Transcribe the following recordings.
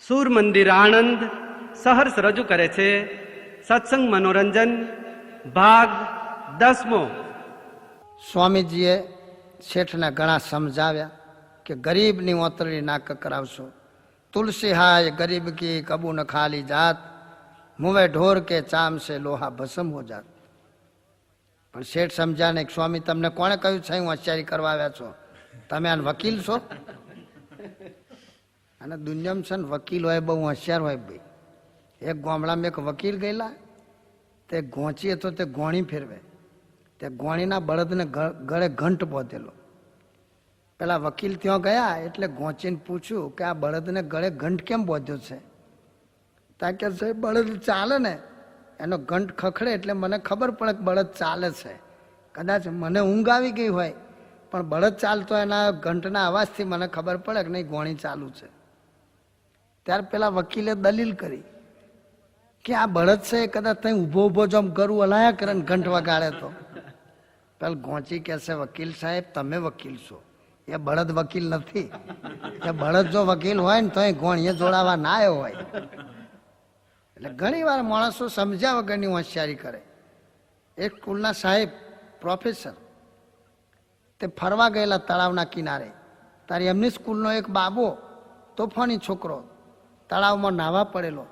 સૂર મંદિર આણંદ સહર્ષ રજૂ કરે છે સત્સંગ મનોરંજન ભાગ 10મો। સ્વામીજીએ શેઠને ઘણા સમજાવ્યા કે ગરીબની ઓતરડી ના કરાવશો, તુલસી હાય ગરીબ કી કબૂ ન ખાલી જાત, મુવે ઢોર કે ચામ સે લોહા ભસમ હો જાત। પણ શેઠ સમજ્યા નહીં, સ્વામી તમને કોણે કહ્યું છે હું હોશિયારી કરવા આવ્યા છો? તમે આને વકીલ છો? અને દુનિયામાં છે ને વકીલ હોય બહુ હોશિયાર હોય ભાઈ। એક ગામડામાં એક વકીલ ગયેલા, તે ગોંચી હતો તે ગોણી ફેરવે, તે ગોણીના બળદને ગળે ઘંટ બાંધેલો। પેલા વકીલ ત્યાં ગયા એટલે ગોંચીને પૂછ્યું કે આ બળદને ગળે ઘંટ કેમ બાંધ્યો છે? તા કે સાહેબ બળદ ચાલે ને એનો ઘંટ ખખડે એટલે મને ખબર પડે કે બળદ ચાલે છે। કદાચ મને ઊંઘ આવી ગઈ હોય પણ બળદ ચાલતો એના ઘંટના અવાજથી મને ખબર પડે કે નહીં ગોણી ચાલુ છે। ત્યારે પેલા વકીલે દલીલ કરી કે આ બળદ છે કદાચ ત્યાં ઊભો ઊભો જો આમ ગરું હલાયા કરે ને ઘંટ વગાડે તો। પેલા ગોંચી કહેશે વકીલ સાહેબ તમે વકીલ છો, એ બળદ વકીલ નથી। એ બળદ જો વકીલ હોય ને તો એ ગોણીએ જોડાવા ના આવ્યો હોય। એટલે ઘણી વાર માણસો સમજ્યા વગરની હોશિયારી કરે। એક સ્કૂલના સાહેબ પ્રોફેસર તે ફરવા ગયેલા તળાવના કિનારે, તારી એમની સ્કૂલનો એક બાબો તોફાની છોકરો તળાવમાં નાહવા પડેલો,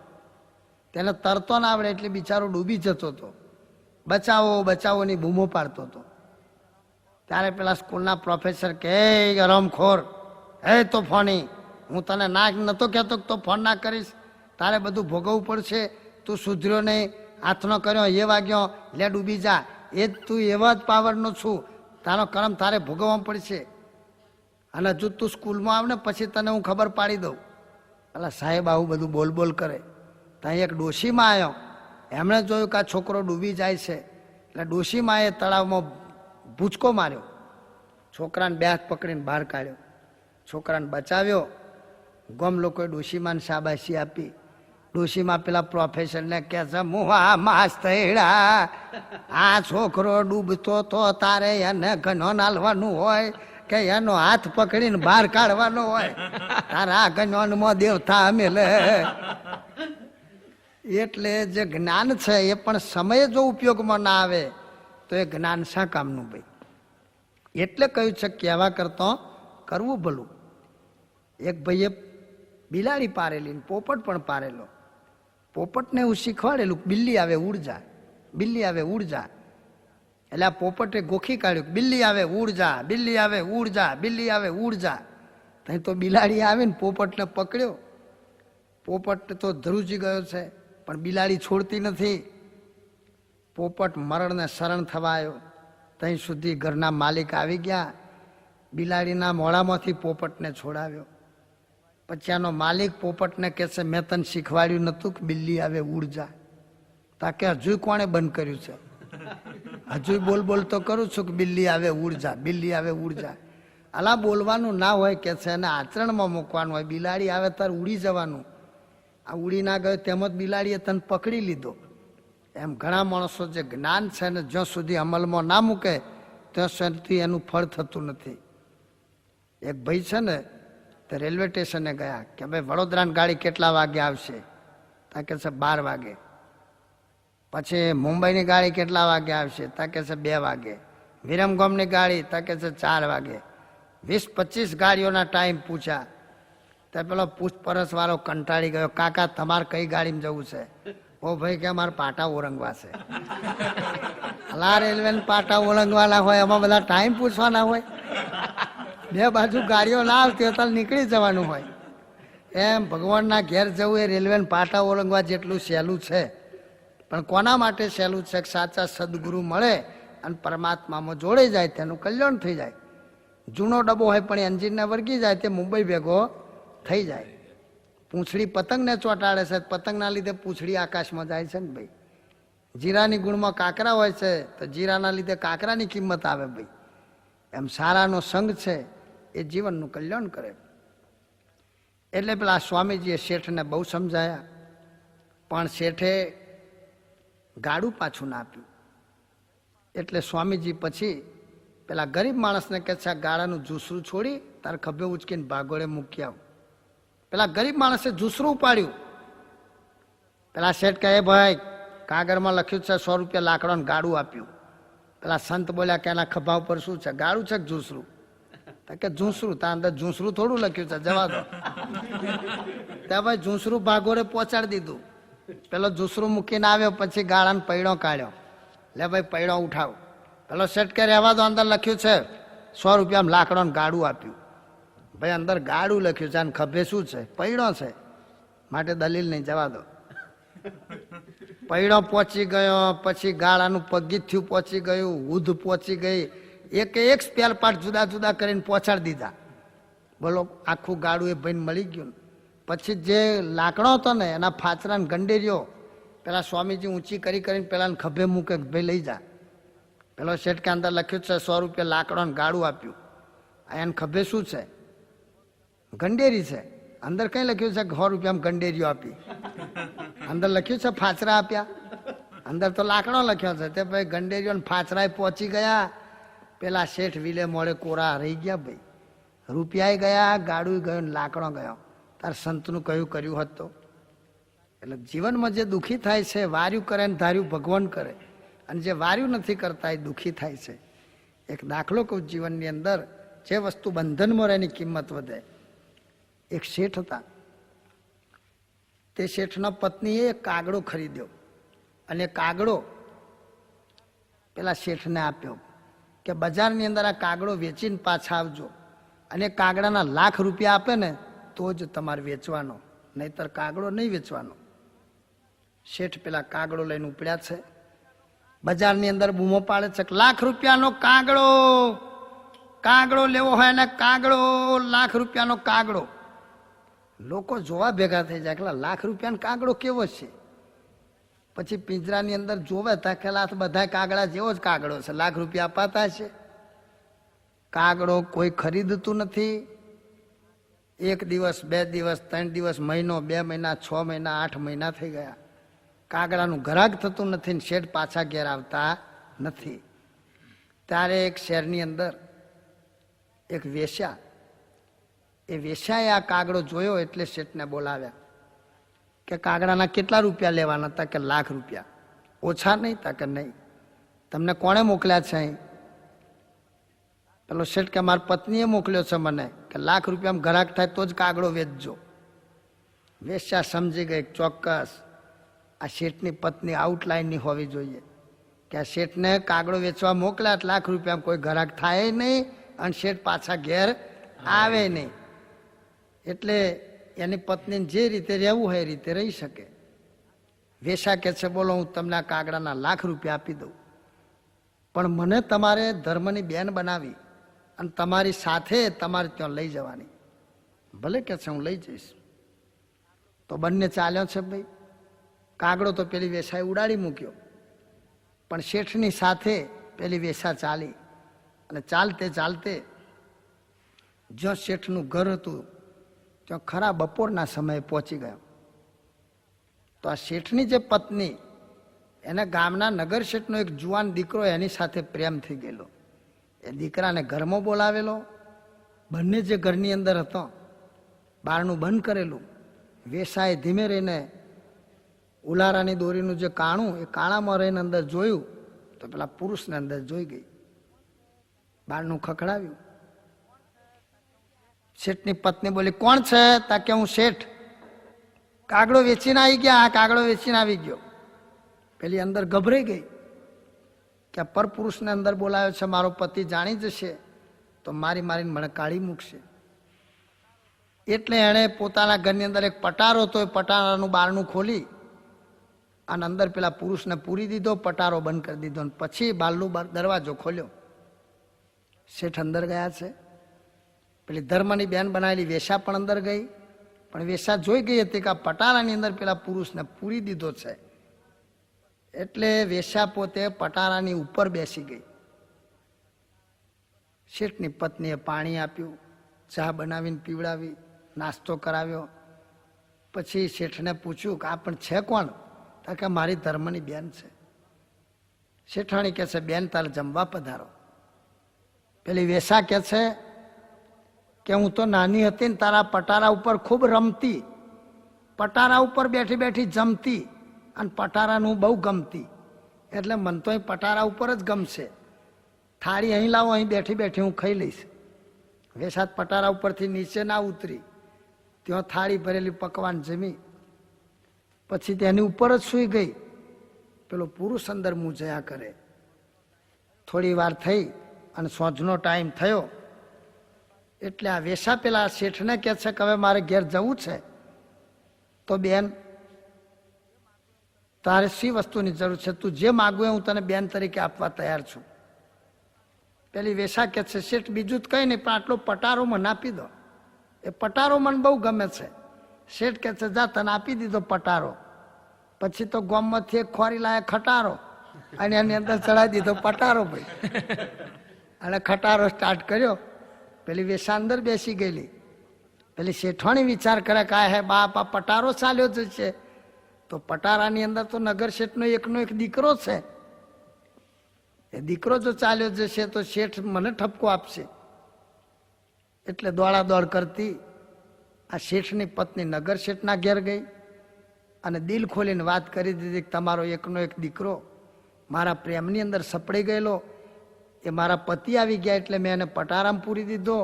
તેને તરતો ના આવડે એટલે બિચારો ડૂબી જતો હતો, બચાવો બચાવોની બૂમો પાડતો હતો। ત્યારે પેલા સ્કૂલના પ્રોફેસર કે હરામખોર, હે તોફાની, હું તને ના નતો કહેતો કે તોફાન ના કરીશ, તારે બધું ભોગવવું પડશે, તું સુધર્યો નહીં, હાથનો કર્યો એ વાગ્યો, લે ડૂબી જા, એ જ તું એવા જ પાવરનો છું, તારો કર્મ તારે ભોગવવા પડશે, અને હજુ તું સ્કૂલમાં આવ ને પછી તને હું ખબર પાડી દઉં। પેલા સાહેબ આવું બધું બોલ બોલ કરે, ત્યાં એક ડોશીમાં આવ્યો, એમણે જોયું કે આ છોકરો ડૂબી જાય છે એટલે ડોશીમાએ તળાવમાં ભૂચકો માર્યો, છોકરાને બે હાથ પકડીને બહાર કાઢ્યો, છોકરાને બચાવ્યો। ગમ લોકોએ ડોશીમાને શાબાશી આપી। ડોશીમાં પેલા પ્રોફેસરને કહે છે મુવા માસ્તેડા, આ છોકરો ડૂબતો તો તારે એને ઘણો નાલવાનું હોય કે એનો હાથ પકડીને બહાર કાઢવાનો હોય? તારા ગણોનમાં દેવતા મેલે। એટલે જે જ્ઞાન છે એ પણ સમય જો ઉપયોગમાં ના આવે તો એ જ્ઞાન શા કામનું ભાઈ? એટલે કહ્યું છે કહેવા કરતો કરવું ભલું। એક ભાઈએ બિલાડી પારેલી, પોપટ પણ પારેલો। પોપટને એવું શીખવાડેલું બિલ્લી આવે ઉડ જા, બિલ્લી આવે ઉડ જા, એટલે આ પોપટે ગોખી કાઢ્યું બિલ્લી આવે ઉડ જા, બિલ્લી આવે ઉડ જા, બિલ્લી આવે ઉડ જા। ત્યાં તો બિલાડી આવીને પોપટને પકડ્યો, પોપટ તો ધ્રુજી ગયો છે પણ બિલાડી છોડતી નથી। પોપટ મરણને શરણ થવા આવ્યો, ત્યાં સુધી ઘરના માલિક આવી ગયા, બિલાડીના મોઢામાંથી પોપટને છોડાવ્યો। પછી આનો માલિક પોપટને કહે છે મેં તને શીખવાડ્યું નતું કે બિલ્લી આવે ઉડ જા? તાકે હજુ કોણે બંધ કર્યું છે? હજુ બોલ બોલ તો કરું છું કે બિલ્લી આવે ઉડ જા, બિલ્લી આવે ઉડ જા। અલા બોલવાનું ના હોય કે છે એને આચરણમાં મૂકવાનું હોય। બિલાડી આવે તાર ઉડી જવાનું, આ ઉડી ના ગયો તેમ જ બિલાડીએ તને પકડી લીધો। એમ ઘણા માણસો જે જ્ઞાન છે ને જ્યાં સુધી અમલમાં ના મૂકે ત્યાં સુધી એનું ફળ થતું નથી। એક ભાઈ છે ને તે રેલવે સ્ટેશને ગયા કે ભાઈ વડોદરાની ગાડી કેટલા વાગે આવશે? તા કે છે 12 વાગે। પછી મુંબઈની ગાડી કેટલા વાગે આવશે? તા કે છે 2 વાગે। વિરમગામની ગાડી તા કે છે 4 વાગે। 20-25 ગાડીઓના ટાઈમ પૂછ્યા, તો પેલો પૂછપરછ વાળો કંટાળી ગયો, કાકા તમારે કઈ ગાડીમાં જવું છે? ઓ ભાઈ કે અમારે પાટા ઓળંગવા છે। અલા રેલવે પાટા ઓળંગવાના હોય એમાં બધા ટાઈમ પૂછવાના હોય? બે બાજુ ગાડીઓ ના આવતી હોય તો નીકળી જવાનું હોય। એમ ભગવાનના ઘેર જવું એ રેલવે પાટા ઓળંગવા જેટલું સહેલું છે, પણ કોના માટે સહેલું છે? સાચા સદગુરુ મળે અને પરમાત્મામાં જોડાઈ જાય તેનું કલ્યાણ થઈ જાય। જૂનો ડબ્બો હોય પણ એન્જિનને વળગી જાય તે મુંબઈ ભેગો થઈ જાય। પૂંછડી પતંગને ચોંટાડે છે, પતંગના લીધે પૂંછડી આકાશમાં જાય છે ને ભાઈ। જીરાની ગુણમાં કાંકરા હોય છે તો જીરાના લીધે કાંકરાની કિંમત આવે ભાઈ। એમ સારાનો સંગ છે એ જીવનનું કલ્યાણ કરે। એટલે પેલા સ્વામીજીએ શેઠને બહુ સમજાયા, પણ શેઠે ગાડું પાછું ના આપ્યું। એટલે સ્વામીજી પછી પેલા ગરીબ માણસને કહે છે આ ગાળાનું જૂસરું છોડી તારે ખભે ઉચકીને ભાગોળે મૂકી આવ। પેલા ગરીબ માણસે જૂસરું પાડ્યું. પેલા શેઠ કહે, ભાઈ કાગળમાં લખ્યું છે 100 રૂપિયા લાકડાનું ગાડું આપ્યું. પેલા સંત બોલ્યા કે એના ખભા ઉપર શું છે, ગાડું છે કે જૂસરું? કે જૂસરું. ત્યાં અંદર જૂસરું થોડું લખ્યું છે, જવા દો. ત્યાં ભાઈ જૂસરું ભાગોળે પહોંચાડી દીધું. પેલો જૂસરું મૂકીને આવ્યો, પછી ગાળાનો પૈડો કાઢ્યો. લે ભાઈ પૈડો ઉઠાવ. પેલો શેઠ કે રહેવા દો, અંદર લખ્યું છે 100 રૂપિયામાં લાકડાનું ગાડું આપ્યું. ભાઈ અંદર ગાડું લખ્યું છે અને ખભે શું છે, પૈડો છે, માટે દલીલ નહીં, જવા દો. પૈડો પહોંચી ગયો, પછી ગાળાનું પગીથિયું પહોંચી ગયું, ઉધ પહોંચી ગઈ, એક સ્પેર પાર્ટ જુદા જુદા કરીને પહોંચાડી દીધા. બોલો, આખું ગાડું એ ભાઈને મળી ગયું. પછી જે લાકડો હતો ને એના ફાચરાને ગંડેરીઓ પેલા સ્વામીજી ઊંચી કરીને પેલાને ખભે મૂકે, ભાઈ લઈ જા. પેલો શેઠ કે અંદર લખ્યું છે 100 રૂપિયા લાકડાનું ગાડું આપ્યું. એને ખભે શું છે, ગંડેરી છે. અંદર કઈ લખ્યું છે 100 રૂપિયામાં ગંડેરીઓ આપી? અંદર લખ્યું છે ફાચરા આપ્યા? અંદર તો લાકડો લખ્યો છે. તે ભાઈ ગંડેરીઓ ફાચરા પહોંચી ગયા. પેલા શેઠ વિલે મોડે કોરા રહી ગયા. ભાઈ રૂપિયા ગયા, ગાડું ગયું, લાકડો ગયો. તાર સંતનું કયું કર્યું હોત તો? એટલે જીવનમાં જે દુઃખી થાય છે, વાર્યું કરે ને ધાર્યું ભગવાન કરે, અને જે વાર્યું નથી કરતા એ દુઃખી થાય છે. એક દાખલો કહું, જીવનની અંદર જે વસ્તુ બંધનમાં રહે એની કિંમત વધે. એક શેઠ હતા. તે શેઠના પત્નીએ એક કાગડો ખરીદ્યો અને કાગડો પેલા શેઠને આપ્યો કે બજારની અંદર આ કાગડો વેચીને પાછા આવજો, અને કાગડાના લાખ રૂપિયા આપે ને તો જ તમારે વેચવાનો, નહીતર કાગડો નહીં વેચવાનો. શેઠ પેલા કાગડો લઈને ઉપડ્યા છે. બજારની અંદર બૂમો પાડે છે, લાખ રૂપિયાનો કાગડો, કાગડો લેવો હોય ને કાગડો, લાખ રૂપિયાનો કાગડો. લોકો જોવા ભેગા થઈ જાય, કે લાખ રૂપિયાનો કાગડો કેવો છે? પછી પિંજરાની અંદર જોવે તાકેલા બધા કાગડા જેવો જ કાગડો છે, લાખ રૂપિયા અપાતા છે. કાગડો કોઈ ખરીદતું નથી. 1 દિવસ, 2 દિવસ, 3 દિવસ, મહિનો, 2 મહિના, 6 મહિના, 8 મહિના થઈ ગયા. કાગડાનું ગ્રાહક થતું નથી ને શેઠ પાછા ઘેર આવતા નથી. ત્યારે એક શહેરની અંદર એક વેશ્યા, એ વેશ્યાએ આ કાગડો જોયો એટલે શેઠને બોલાવ્યા કે કાગડાના કેટલા રૂપિયા લેવાના હતા? કે લાખ રૂપિયા. ઓછા નહીં? તા કે નહીં. તમને કોણે મોકલ્યા છે અહીં? પેલો શેઠ કે મારી પત્નીએ મોકલ્યો છે મને, કે લાખ રૂપિયામાં ગ્રાહક થાય તો જ કાગડો વેચજો. વેશ્યા સમજી ગઈ, ચોક્કસ આ શેઠની પત્ની આઉટલાઈનની હોવી જોઈએ, કે આ શેઠને કાગડો વેચવા મોકલ્યા, લાખ રૂપિયામાં કોઈ ગ્રાહક થાય નહીં અને શેઠ પાછા ઘેર આવે નહીં. એટલે એની પત્નીને જે રીતે રહેવું હોય એ રીતે રહી શકે. વેશ્યા કે છે, બોલો હું તમને આ કાગડાના લાખ રૂપિયા આપી દઉં, પણ મને તમારે ધર્મની બેન બનાવી અને તમારી સાથે તમારે ત્યાં લઈ જવાની. ભલે કે છે હું લઈ જઈશ. તો બંને ચાલ્યો છે. ભાઈ કાગડો તો પેલી વેશ્યાએ ઉડાડી મૂક્યો, પણ શેઠની સાથે પેલી વેશ્યા ચાલી, અને ચાલતે ચાલતે જ્યાં શેઠનું ઘર હતું ત્યાં ખરા બપોરના સમયે પહોંચી ગયો. તો આ શેઠની જે પત્ની, એને ગામના નગર શેઠનો એક જુવાન દીકરો એની સાથે પ્રેમ થઈ ગયેલો. એ દીકરાને ઘરમાં બોલાવેલો. બંને જે ઘરની અંદર હતો, બારણું બંધ કરેલું. વેશ્યાએ ધીમે રહીને ઉલારાની દોરીનું જે કાણું, એ કાણામાં રહીને અંદર જોયું તો પેલા પુરુષને અંદર જોઈ ગઈ. બારણું ખખડાવ્યું. શેઠની પત્ની બોલી, કોણ છે? તા કે હું શેઠ, કાગડો વેચીને આવી ગયા. આ કાગડો વેચીને આવી ગયો. પેલી અંદર ગભરાઈ ગઈ કે પર પુરુષને અંદર બોલાવ્યો છે, મારો પતિ જાણી જશે તો મારી મારીને મને કાઢી મૂકશે. એટલે એણે પોતાના ઘરની અંદર એક પટારો હતો, એ પટારાનું બારણું ખોલી અને અંદર પેલા પુરુષને પૂરી દીધો, પટારો બંધ કરી દીધો, અને પછી બારલું દરવાજો ખોલ્યો. શેઠ અંદર ગયા છે. પેલી ધર્મની બેન બનાવેલી વેશ્યા પણ અંદર ગઈ, પણ વેશ્યા જોઈ ગઈ હતી કે આ પટારાની અંદર પેલા પુરુષને પૂરી દીધો છે. એટલે વેશ્યા પોતે પટારાની ઉપર બેસી ગઈ. શેઠની પત્નીએ પાણી આપ્યું, ચા બનાવીને પીવડાવી, નાસ્તો કરાવ્યો. પછી શેઠને પૂછ્યું કે આ પણ છે કોણ? તો કે મારી ધર્મની બેન છે. શેઠાણી કહે છે, બેન તારે જમવા પધારો. પેલી વેશ્યા કહે છે કે કે હું તો નાની હતી ને તારા પટારા ઉપર ખૂબ રમતી, પટારા ઉપર બેઠી બેઠી જમતી અને પટારાનું બહુ ગમતી, એટલે મન તો અહીં પટારા ઉપર જ ગમશે. થાળી અહીં લાવો, અહીં બેઠી બેઠી હું ખાઈ લઈશ. વેસાત પટારા ઉપરથી નીચે ના ઉતરી, ત્યાં થાળી ભરેલી પકવાન જમી, પછી તેની ઉપર જ સૂઈ ગઈ. પેલો પુરુષ અંદર મૂંઝયા કરે. થોડી વાર થઈ અને સોંજનો ટાઈમ થયો એટલે આ વેસા પેલા શેઠને કહે છે કે હવે મારે ઘેર જવું છે. તો બેન, તારે શી વસ્તુની જરૂર છે? તું જે માગવું એ હું તને બેન તરીકે આપવા તૈયાર છું. પેલી વેસા કહે છે શેઠ બીજું જ કંઈ નહીં, પણ આટલો પટારો મને આપી દો. એ પટારો મને બહુ ગમે છે. શેઠ કહે છે જા, તને આપી દીધો પટારો. પછી તો ગામમાંથી એક ખોરી લાયા ખટારો અને એની અંદર ચડાવી દીધો પટારો ભાઈ. અને ખટારો સ્ટાર્ટ કર્યો. પેલી વેસા અંદર બેસી ગયેલી. પેલી શેઠવાણી વિચાર કરે કે હે બાપ, આ પટારો ચાલ્યો જ છે. તો પટારાની અંદર તો નગર શેઠનો એકનો એક દીકરો છે. એ દીકરો જો ચાલ્યો જશે તો શેઠ મને ઠપકો આપશે. એટલે દોડા દોડ કરતી આ શેઠની પત્ની નગર શેઠના ઘેર ગઈ અને દિલ ખોલીને વાત કરી દીધી કે તમારો એકનો એક દીકરો મારા પ્રેમની અંદર સપડી ગયેલો, એ મારા પતિ આવી ગયા એટલે મેં એને પટારામાં પૂરી દીધો.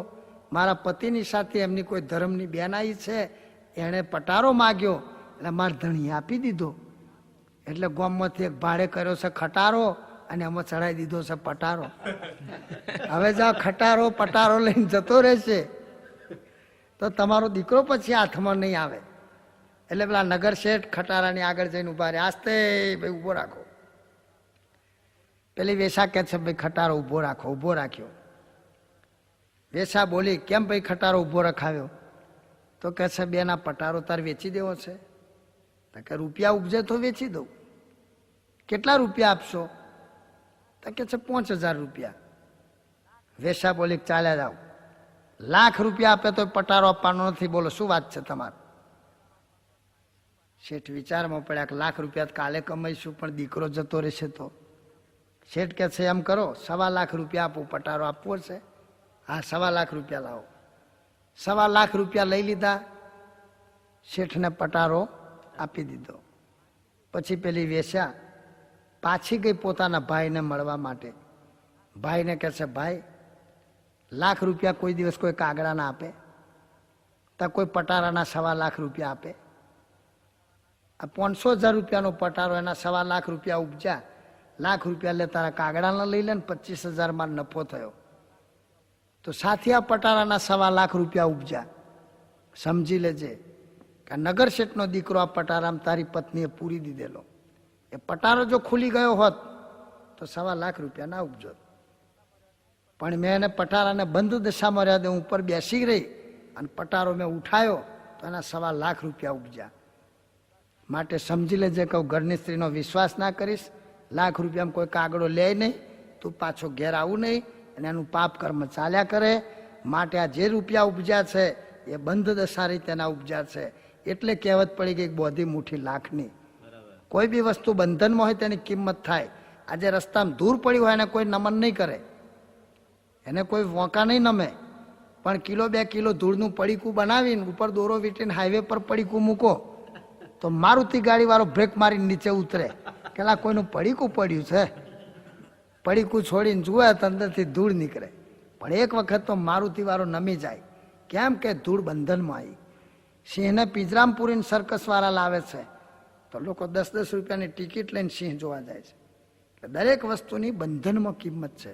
મારા પતિની સાથે એમની કોઈ ધર્મની બેન આવી છે, એણે પટારો માગ્યો એટલે મારા ધણી આપી દીધો. એટલે ગામમાંથી એક ભાડે કર્યો છે ખટારો અને એમાં ચડાવી દીધો છે પટારો. હવે જો ખટારો પટારો લઈને જતો રહેશે તો તમારો દીકરો પછી હાથમાં નહીં આવે. એટલે પેલા નગર શેઠ ખટારાની આગળ જઈને ઉભા રહે. આસ્તે ભાઈ ઉભો રાખો. પેલી વેસા કહે છે ભાઈ ખટારો ઉભો રાખો. ઉભો રાખ્યો. વેસા બોલી કેમ ભાઈ ખટારો ઉભો રખાવ્યો? તો કહે છે બેન આ પટારો તાર વેચી દેવો છે? તો કે રૂપિયા ઉપજે તો વેચી દઉં. કેટલા રૂપિયા આપશો? તો કે છે 5000 રૂપિયા. વેસા બોલી ચાલ્યા જાઓ. લાખ રૂપિયા આપે તો પટારો આપવાનો નથી. બોલો શું વાત છે તમારે? શેઠ વિચારમાં પડ્યા કે લાખ રૂપિયા કાલે કમાઈશું પણ દીકરો જતો રહેશે તો. શેઠ કહે છે એમ કરો 1.25 લાખ રૂપિયા આપો, પટારો આપવો છે. હા 1.25 લાખ રૂપિયા લાવો. 1.25 લાખ રૂપિયા લઈ લીધા. શેઠને પટારો આપી દીધો. પછી પેલી વેશ્યા પાછી ગઈ પોતાના ભાઈને મળવા માટે. ભાઈને કહે છે ભાઈ, લાખ રૂપિયા કોઈ દિવસ કોઈ કાગડા ના આપે? તો કોઈ પટારાના 1.25 લાખ રૂપિયા આપે? આ 500,000 રૂપિયાનો પટારો, એના 1.25 લાખ રૂપિયા ઉપજ્યા. લાખ રૂપિયા લે તારા કાગડાના લઈ લે ને 25,000 માં નફો થયો. તો સાથી આ પટારાના 1.25 લાખ રૂપિયા ઉપજ્યા. સમજી લેજે કે નગર શેઠનો દીકરો આ પટારામાં તારી પત્નીએ પૂરી દીધેલો. એ પટારો જો ખુલી ગયો હોત તો 1.25 લાખ રૂપિયા ના ઉપજોત. પણ મેં એને પટારાને બંધ દશામાં રહ્યા દે ઉપર બેસી રહી અને પટારો મેં ઉઠાયો તો એના 1.25 લાખ રૂપિયા ઉપજ્યા. માટે સમજી લેજે કહું, ઘરની સ્ત્રીનો વિશ્વાસ ના કરીશ, લાખ રૂપિયામાં કોઈ કાગડો લે નહીં, તું પાછો ઘેર આવું નહીં અને એનું પાપ કર્મ ચાલ્યા કરે. માટે આ જે રૂપિયા ઉપજ્યા છે એ બંધ દશા રીતે એના ઉપજ્યા છે. એટલે કહેવત પડી ગઈ બોધી મુઠ્ઠી લાખની. કોઈ બી વસ્તુ બંધનમાં હોય તેની કિંમત થાય. આજે રસ્તામાં દૂર પડી હોય એને કોઈ નમન નહીં કરે, એને કોઈ વોંકા નહીં નમે. પણ 1-2 કિલો ધૂળનું પડીકું બનાવીને ઉપર દોરો વીટીને હાઈવે પર પડીકું મૂકો તો મારુતિ ગાડી વાળો બ્રેક મારીને નીચે ઉતરે કે લા કોઈનું પડીકું પડ્યું છે. પડીકું છોડીને જુએ તો અંદરથી ધૂળ નીકળે. પણ એક વખત તો મારુતિ વાળો નમી જાય. કેમ કે ધૂળ બંધનમાં આવી. સિંહને પિંજરામાં પૂરીને સર્કસ વાળા લાવે છે તો લોકો 10-10 રૂપિયાની ટિકિટ લઈને સિંહ જોવા જાય છે. એટલે દરેક વસ્તુની બંધનમાં કિંમત છે.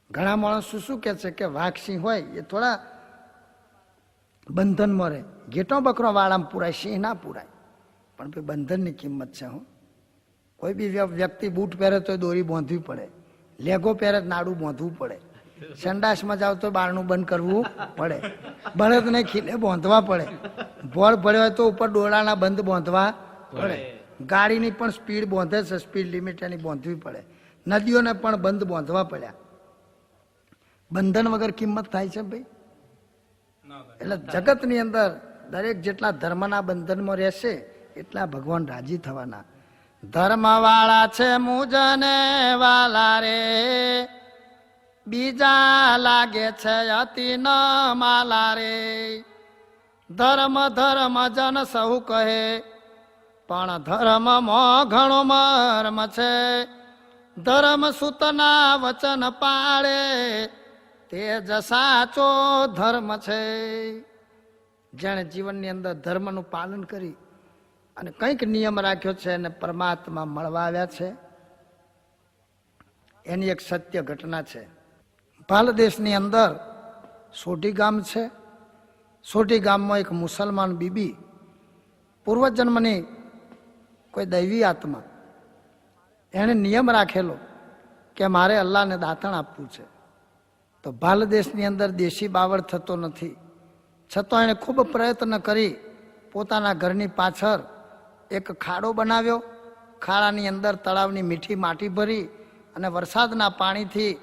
ઘણા માણસો શું કહે છે કે વાઘ સિંહ હોય એ થોડા બંધનમાં રહે, ઘેટો બકરો વાળામાં પૂરાય, સિંહ ના પૂરાય. પણ ભાઈ બંધનની કિંમત છે. હું કોઈ બી વ્યક્તિ બૂટ પહેરે તો દોરી બાંધવી પડે, લેગો પહેરે નાડું બાંધવું પડે, સંડાસમાં જાવ તો બારણું બંધ કરવું પડે, બળદને ખીલે બાંધવા પડે, ભોળ ભળ્યો હોય તો ઉપર ડોળાના બંધ બાંધવા પડે, ગાડીની પણ સ્પીડ બાંધે છે, સ્પીડ લિમિટ એની બાંધવી પડે, નદીઓને પણ બંધ બાંધવા પડ્યા. બંધન વગર કિંમત થાય છે ભાઈ. એટલે જગતની અંદર દરેક જેટલા ધર્મના બંધનમાં રહેશે એટલા ભગવાન રાજી થવાના. ધર્મ વાળા છે મુજને વાલા રે, બીજા લાગે છે અતિ ન માલા રે. ધર્મ ધર્મ જન સહુ કહે, પણ ધર્મમાં ઘણો મર્મ છે. ધર્મ સૂતના વચન પાળે, તે જ સાચો ધર્મ છે. જેણે જીવનની અંદર ધર્મનું પાલન કરી અને કંઈક નિયમ રાખ્યો છે અને પરમાત્મા મળવા આવ્યા છે, એની એક સત્ય ઘટના છે. ભાલ દેશની અંદર સોઢી ગામ છે. સોઢી ગામમાં એક મુસલમાન બીબી, પૂર્વજન્મની કોઈ દૈવી આત્મા, એણે નિયમ રાખેલો કે મારે અલ્લાહને દાંતણ આપવું છે. તો ભાલ દેશની અંદર દેશી બાવળ થતો નથી, છતાં એણે ખૂબ પ્રયત્ન કરી પોતાના ઘરની પાછળ એક ખાડો બનાવ્યો. ખાડાની અંદર તળાવની મીઠી માટી ભરી અને વરસાદના પાણીથી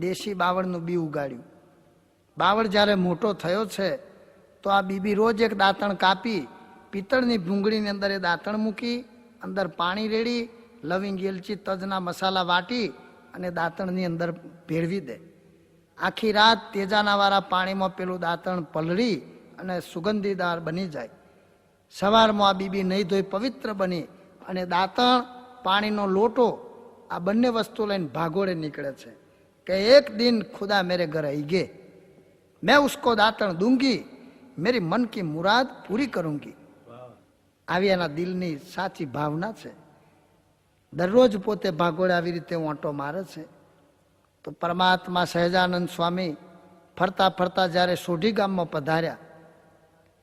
દેશી બાવળનું બી ઉગાડ્યું. બાવળ જ્યારે મોટો થયો છે તો આ બીબી રોજ એક દાંતણ કાપી પિત્તળની ભૂંગળીની અંદર એ દાંતણ મૂકી, અંદર પાણી રેડી, લવિંગ, એલચી, તજના મસાલા વાટી અને દાંતણની અંદર ભેળવી દે. આખી રાત તેજાનાવાળા પાણીમાં પેલું દાંતણ પલળી અને સુગંધીદાર બની જાય. સવારમાં આ બીબી નહીં ધોઈ પવિત્ર બની અને દાંતણ, પાણીનો લોટો, આ બંને વસ્તુ લઈને ભાગોળે નીકળે છે કે એક દિન ખુદા મેરે ઘર આएंगे, मैं उसको दांतण दूंगी, मेरी मन की मुराद पूरी करूंगी. આવી એના દિલની સાચી ભાવના છે. દરરોજ પોતે ભાગોળે આવી રીતે ઓંટો મારે છે. તો પરમાત્મા સહજાનંદ સ્વામી ફરતા ફરતા જ્યારે સોઢી ગામમાં પધાર્યા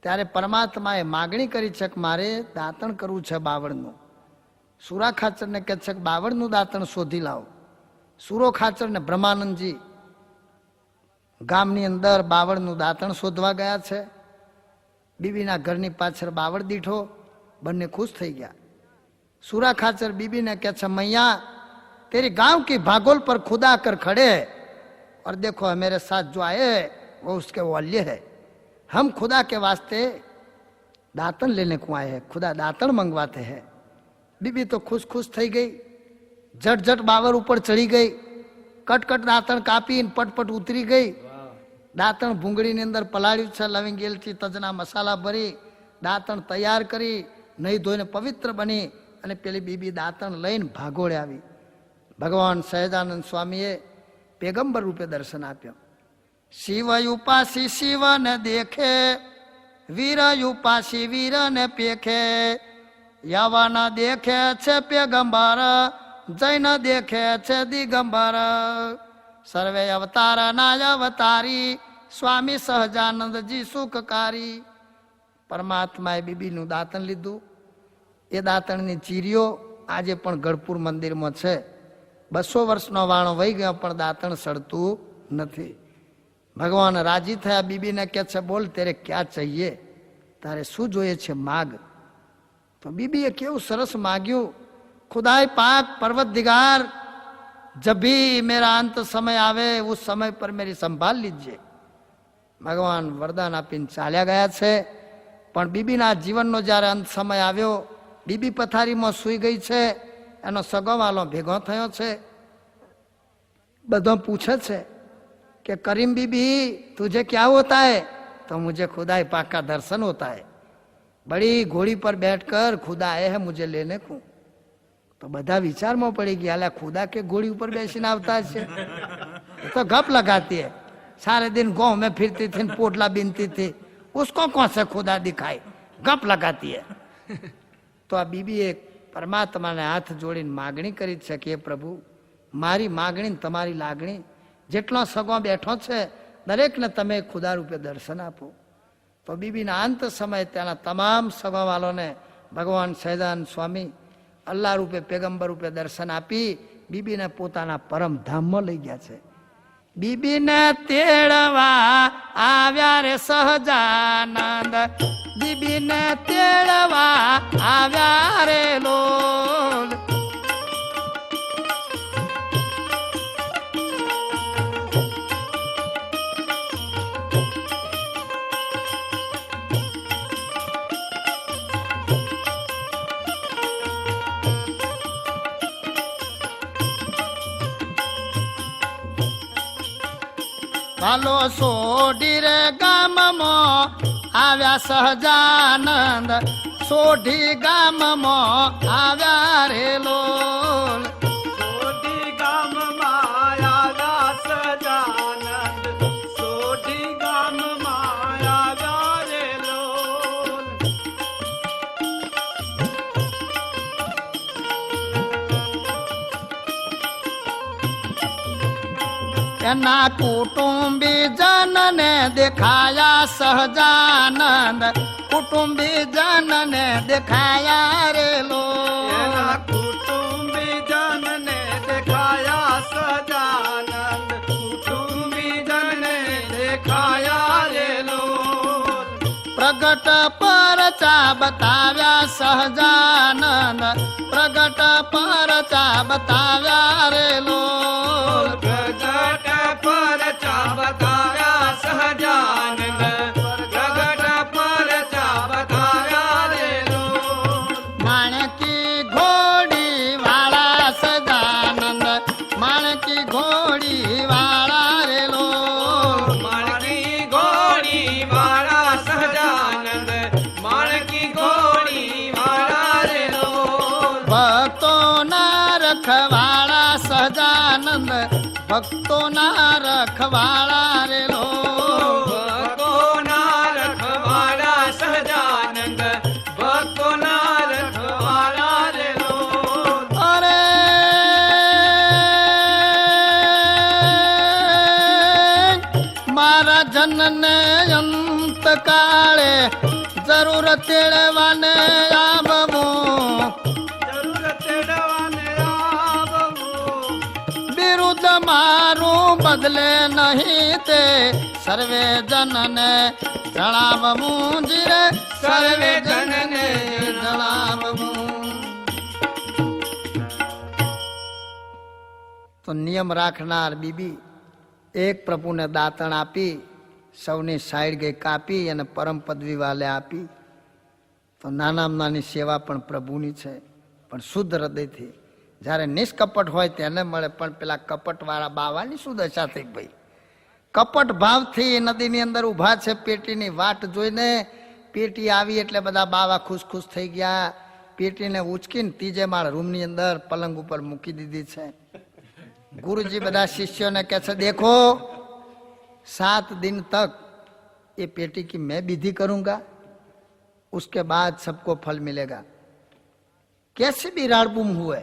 ત્યારે પરમાત્માએ માગણી કરી છે કે મારે દાંતણ કરવું છે બાવળનું. સુરા ખાચરને કહે છે કે બાવળનું દાંતણ શોધી લાવો. સુરો ખાચરને બ્રહ્માનંદજી ગામની અંદર બાવળનું દાંતણ શોધવા ગયા છે. બીબીના ઘરની પાછળ બાવળ દીઠો, બંને ખુશ થઈ ગયા. સુરા ખાચર बीबी ने कहते हैं मैया तेरी गांव की भागोल पर खुदा कर खड़े और देखो मेरे साथ जो आए वो उसके वाल्य है, हम खुदा के वास्ते दातन लेने को आए हैं, खुदा दातन मंगवाते हैं. बीबी तो खुश खुश થઈ ગઈ, झट झट बावर ऊपर चढ़ी गई, कट कट दातण कापी पटपट उतरी गई. દાંતણ ભૂંગળીની અંદર પલાળ્યું છે, લવિંગ, એલચી, તજના મસાલા ભરી દાંતણ તૈયાર કરી નહીં ધોઈને પવિત્ર બની અને પેલી બીબી દાંતણ લઈને ભાગોળે આવી. ભગવાન સહજાનંદ સ્વામીએ પેગંબર રૂપે દર્શન આપ્યો. શિવ ઉપાસી શિવને દેખે, વીર ઉપાસી વીરને પેખે, યવન દેખે છે પેગંબર, જૈન દેખે છે દિગંબર, સર્વે અવતાર ના અવતારી, સ્વામી સહજાનંદજી સુખકારી. પરમાત્માએ બીબીનું દાંતણ લીધું. એ દાંતણની ચીરીઓ આજે પણ ગઢપુર મંદિરમાં છે. 200 વર્ષનો વાણો વહી ગયો પણ દાંતણ સડતું નથી. ભગવાન રાજી થયા, બીબીને કહે છે બોલ તેરે ક્યાં ચાહીએ, તારે શું જોઈએ છે માગ. તો બીબીએ કેવું સરસ માગ્યું, खुदाई पाक पर्वतदिगार जब भी मेरा अंत समय आवे उस समय पर मेरी संभाल लीजिए. ભગવાન વરદાન આપીને ચાલ્યા ગયા છે. પણ બીબીના જીવનનો જ્યારે અંત સમય આવ્યો, બીબી પથારીમાં સૂઈ ગઈ છે, એનો સગોવાલો ભેગો થયો છે. બધો પૂછે છે कि करीम बीबी तुझे क्या होता है, तो मुझे खुदा पाक का दर्शन होता है. बड़ी घोड़ी पर बैठकर खुदा आए हैं मुझे लेने को. तो બધા વિચારમાં પડી ગયા, અલ્યા खुदा के घोड़ी ऊपर બેસીને આવતા છે, तो गप लगाती है. सारे दिन गांव में फिरती थी, पोटला बीनती थी, उसको कौन से खुदा दिखाई, गप लगाती है. तो આ બીબીએ પરમાત્માને હાથ જોડીને માગણી કરી છે કે પ્રભુ મારી માગણી તમારી લાગણી, જેટલો સગો બેઠો છે દરેકને તમે ખુદા રૂપે દર્શન આપો. તો બીબીના અંત સમયે ત્યાંના તમામ સગોવાલોને ભગવાન સહજાનંદ સ્વામી અલ્લાહ રૂપે પેગંબર રૂપે દર્શન આપી બીબીને પોતાના પરમ ધામમાં લઈ ગયા છે. બીબીને તેડવા આવ્યા રે સહજાનંદ, બીબીને તેડવા આવ્યા રે લોલ. વાલો સોઢી રે ગામમાં આવ્યા સહજાનંદ, સોઢી ગામમાં આવ્યા રે લોલ. સોઢી ગામમાં આવ્યા સહજાનંદ, સોઢી ગામમાં આવ્યા રે લોલ. એના કુટુંબી જનને દેખાયા સહજાનંદ, કુટુંબી જનને દેખાયા રે લોલ. એના કુટુંબીજનને દેખાયા સહજાનંદ, કુટુંબીજનને દેખાયા રે લોલ. પ્રગટ પરચા બતાવ્યા સહજાનંદ, પ્રગટ પરચા બતાવ્યા રે લોલ. પ્રગટ પરચા બતાવ્યા સહજાનંદ, પ્રગટ પરચા બતાવ્યા રે લોલ. માણકી ઘોડી વાળા સહજાનંદ, માણકી ઘોડી વાળા રે લોલ. માણકી ઘોડી વાળા સહજાનંદ, માણકી ઘોડી વાળા રે લોલ. ભક્તોના રખવાળા સહજાનંદ, ભક્તોના રખવાળા રે લોલ. ભક્તોના રખવાળા સહજાનંદ, ભક્તોના રખવાળા રે લોલ. અરે મારા જનને અંત કાળે જરૂર તેડવાને આવવું, જરૂર તેડવાને આવવું. બિરુદ મારું બદલે નહીં તે સર્વે જનને જણાવવું જીરે, સર્વે જનને જણાવવું. તો નિયમ રાખનાર બીબી એક પ્રભુને દાતણ આપી, સૌની સાઈડ ગઈ કાપી અને પરમ પદવી વાલે આપી. તો નાનામાં નાની સેવા પણ પ્રભુની છે, પણ શુદ્ધ હૃદયથી. જ્યારે નિષ્કપટ હોય તેને મળે, પણ પેલા કપટવાળા બાવાની શું દશા થઈ ભાઈ? કપટ ભાવથી નદીની અંદર ઊભા છે, પેટીની વાટ જોઈને. પેટી આવી એટલે બધા બાવા ખુશ ખુશ થઈ ગયા. પેટીને ઉચકીને ત્રીજે માળ રૂમની અંદર પલંગ ઉપર મૂકી દીધી છે. गुरुजी बदा शिष्यों ने कैसे देखो 7 दिन तक ये पेटी की मैं विधि करूंगा, उसके बाद सबको फल मिलेगा. कैसे भी राड़बूम हुए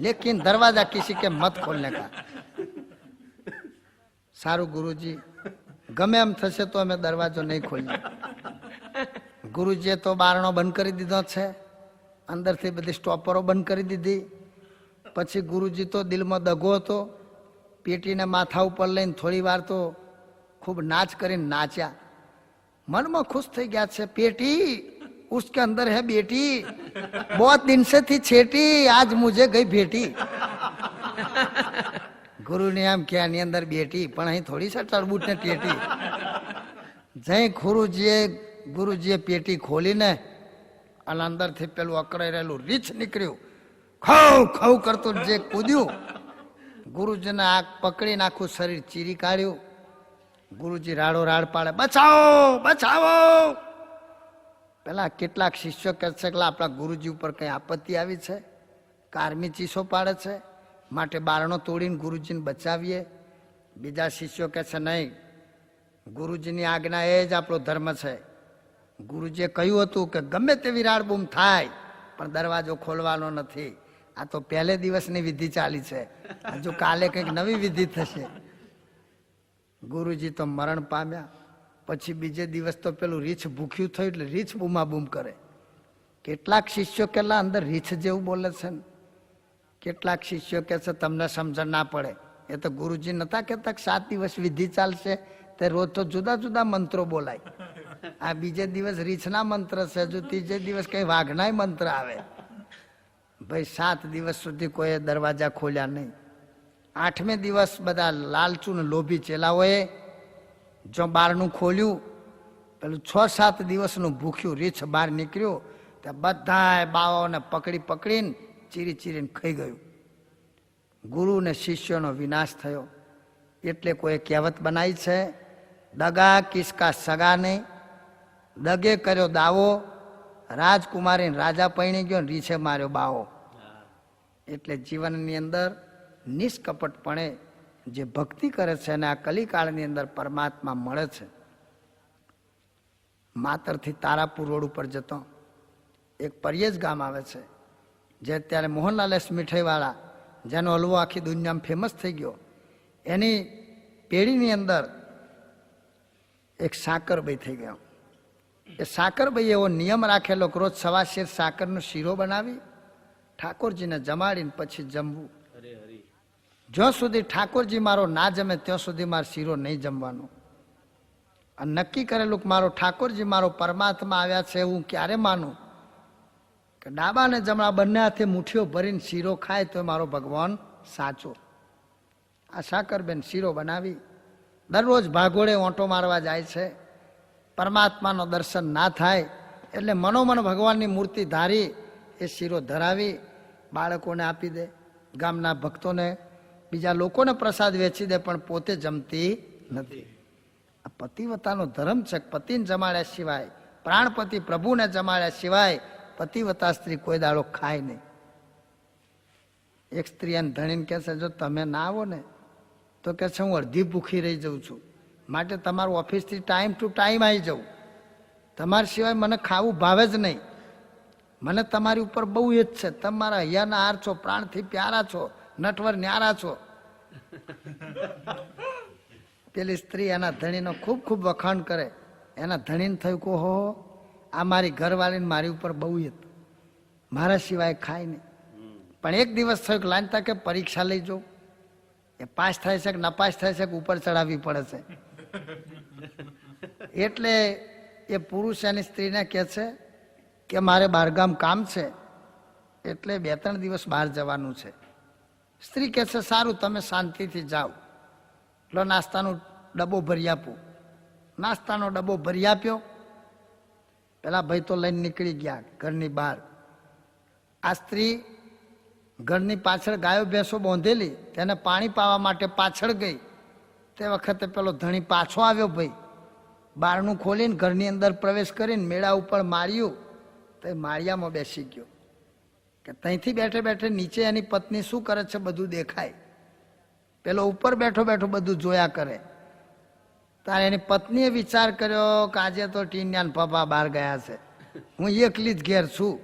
लेकिन दरवाजा किसी के मत खोलने का. सारू गुरुजी गमे एम थशे तो अमे दरवाजो नहीं खोलिए. गुरुजीए तो बारणो बंद करी दीधो छे, अंदरथी बधी स्टॉपरो बंद करी दीधी. પછી ગુરુજી તો દિલમાં દગો હતો. પેટીને માથા ઉપર લઈને થોડી વાર તો ખૂબ નાચ કરીને નાચ્યા. મનમાં ખુશ થઈ ગયા છે. પેટી उसके अंदर है बेटी, बहुत दिन से थी छेटी, आज मुझे गई भेटी. गुरु ने आम क्या ની અંદર બેટી, પણ અહીં થોડી સા ટરબૂચ ને ટેટી. જઈ ગુરુજીએ પેટી ખોલીને અને અંદરથી પેલું અકરાઈ રહેલું રીછ નીકળ્યું. ખવ ખવ કરતું જે કૂદ્યું. ગુરુજીને આંખ પકડીને આખું શરીર ચીરી કાઢ્યું. ગુરુજી રાડો રાડ પાડે, બચાવો બચાવો. પેલા કેટલાક શિષ્યો કહે છે કે આપણા ગુરુજી ઉપર કઈ આપત્તિ આવી છે, કારમી ચીસો પાડે છે, માટે બારણો તોડીને ગુરુજીને બચાવીએ. બીજા શિષ્યો કહે છે નહીં, ગુરુજીની આજ્ઞા એ જ આપણો ધર્મ છે. ગુરુજીએ કહ્યું હતું કે ગમે તેવી રાડબૂમ થાય પણ દરવાજો ખોલવાનો નથી. આ તો પહેલે દિવસની વિધિ ચાલી છે, હજુ કાલે કંઈક નવી વિધિ થશે. ગુરુજી તો મરણ પામ્યા. પછી બીજે દિવસ તો પેલું રીછ ભૂખ્યું થયું એટલે રીછ બૂમાબૂમ કરે. કેટલાક શિષ્યો કેટલા અંદર રીછ જેવું બોલે છે ને. કેટલાક શિષ્યો કહે છે તમને સમજણ ના પડે, એ તો ગુરુજી નતા કહેતા કે 7 દિવસ વિધિ ચાલશે, તે રોજ તો જુદા જુદા મંત્રો બોલાય. આ બીજે દિવસ રીછના મંત્ર છે, હજુ ત્રીજે દિવસ કઈ વાઘના મંત્ર આવે. ભાઈ 7 દિવસ સુધી કોઈ દરવાજા ખોલ્યા નહીં. 8મે દિવસ બધા લાલચુ ને લોભી ચેલાઓએ જો બારણું ખોલ્યું, પેલું 6-7 દિવસનું ભૂખ્યું રીછ બહાર નીકળ્યું. ત્યાં બધા બાવાઓને પકડી પકડીને ચીરી ચીરીને ખાઈ ગયું. ગુરુ ને શિષ્યોનો વિનાશ થયો. એટલે કોઈ કહેવત બનાવી છે, દગા કિસકા સગા નહીં, દગે કર્યો દાવો, રાજકુમારી રાજા પૈણી ગયો ને રીછે માર્યો બાવો. એટલે જીવનની અંદર નિષ્કપટપણે જે ભક્તિ કરે છે અને આ કલિકાળની અંદર પરમાત્મા મળે છે. માતરથી તારાપુર રોડ ઉપર જતો એક પરિયેજ ગામ આવે છે, જે અત્યારે મોહનલાલ મીઠાઈવાળા, જેનો હલવો આખી દુનિયામાં ફેમસ થઈ ગયો, એની પેઢીની અંદર એક સાકરભાઈ થઈ ગયો. એ સાકરભાઈ એવો નિયમ રાખેલો કે રોજ સવા શેર સાકરનો શીરો બનાવી ઠાકોરજીને જમાડીને પછી જમવું. જ્યાં સુધી ઠાકોરજી મારો ના જમે ત્યાં સુધી મારો શીરો નહીં જમવાનો. અને નક્કી કરેલું કે મારો ઠાકોરજી મારો પરમાત્મા આવ્યા છે હું ક્યારે માનું કે ડાબા ને જમણા બંને હાથે મુઠ્ઠીઓ ભરીને શીરો ખાય તો મારો ભગવાન સાચો. આ સાકરબેન શીરો બનાવી દરરોજ ભાગોળે ઓંટો મારવા જાય છે. પરમાત્માનો દર્શન ના થાય એટલે મનોમન ભગવાનની મૂર્તિ ધારી એ શીરો ધરાવી બાળકોને આપી દે, ગામના ભક્તોને, બીજા લોકોને પ્રસાદ વેચી દે, પણ પોતે જમતી નથી. આ પતિવતાનો ધર્મ છે. પતિને જમાડ્યા સિવાય, પ્રાણપતિ પ્રભુને જમાડ્યા સિવાય પતિવતા સ્ત્રી કોઈ દાડો ખાય નહીં. એક સ્ત્રી એને ધણીને કહે છે, જો તમે ના આવો ને તો કહે છે હું અડધી ભૂખી રહી જઉં છું, માટે તમારું ઓફિસથી ટાઈમ ટુ ટાઈમ આવી જાઉં, તમારા સિવાય મને ખાવું ભાવે જ નહીં, મને તમારી ઉપર બહુ એ જ છે, તમારા હૈયાના હાર છો, પ્રાણથી પ્યારા છો, નટવર ન્યારા છો. પેલી સ્ત્રી એના ધણીનો ખૂબ ખૂબ વખાણ કરે. એના ધણીને થયું કે હો આ મારી ઘરવાળીને મારી ઉપર બહુ એ મારા સિવાય ખાય નહીં. પણ એક દિવસ થયું કે લાંતા કે પરીક્ષા લઈ જાઉં, એ પાસ થાય છે કે નપાસ થાય છે કે ઉપર ચડાવવી પડે છે. એટલે એ પુરુષ એની સ્ત્રીને કહે છે કે મારે બહારગામ કામ છે એટલે 2-3 દિવસ બહાર જવાનું છે. સ્ત્રી કહે છે સારું તમે શાંતિથી જાઓ, લો નાસ્તાનો ડબ્બો ભરી આપું. નાસ્તાનો ડબ્બો ભરી આપ્યો. પેલા ભાઈ તો લઈને નીકળી ગયા ઘરની બહાર. આ સ્ત્રી ઘરની પાછળ ગાયો ભેંસો બાંધેલી, તેને પાણી પાવા માટે પાછળ ગઈ. તે વખતે પેલો ધણી પાછો આવ્યો. ભાઈ બારણું ખોલીને ઘરની અંદર પ્રવેશ કરીને મેળા ઉપર માર્યું તો એ માળિયામાં બેસી ગયો કે ત્યાંથી બેઠે બેઠે નીચે એની પત્ની શું કરે છે બધું દેખાય. પેલો ઉપર બેઠો બેઠો બધું જોયા કરે. તારે એની પત્નીએ વિચાર કર્યો કે આજે તો ટીન્યાન પપ્પા બહાર ગયા છે, હું એકલી જ ઘેર છું,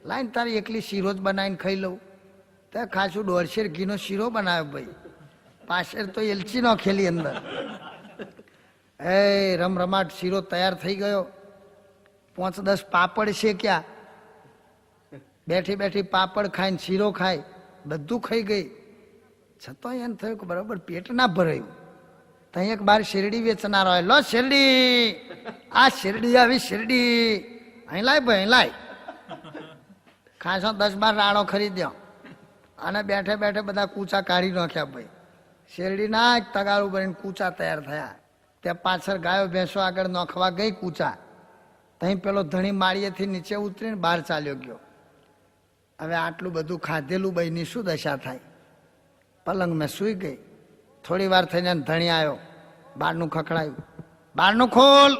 લાઈને તારી એકલી શીરો જ બનાવીને ખાઈ લઉં. તે ખાસું 150 ઘીનો શીરો બનાવ્યો. ભાઈ પાછળ તો એલચી નો ખેલી અંદર. એ રમરમાટ શીરો તૈયાર થઈ ગયો. 5-10 પાપડ શેક્યા. બેઠી બેઠી પાપડ ખાઈને શીરો ખાય, બધું ખાઈ ગઈ. છતાં એને થયું કે બરાબર પેટ ના ભરાયું. ત્યાં એક બાર શેરડી વેચનારો હોય, લો શેરડી, આ શેરડી આવી શેરડી, અહીં લાય ભાઈ અહીં લાય. ખાસો 10-12 રાડો ખરીદ્યો અને બેઠે બેઠે બધા કૂચા કાઢી નાખ્યા. ભાઈ શેરડી ના તગારું ભરીને કૂચા તૈયાર થયા. ત્યાં પાછળ ગાયો ભેંસો આગળ નોખવા ગઈ કૂચા. ત્યાં પેલો ધણી માળીએથી નીચે ઉતરીને બહાર ચાલ્યો ગયો. હવે આટલું બધું ખાધેલું બહેની શું દશા થાય? પલંગ મેં સૂઈ ગઈ. થોડી વાર થઈને ધણી આવ્યો, બહારનું ખખડાયું, બહારનું ખોલ,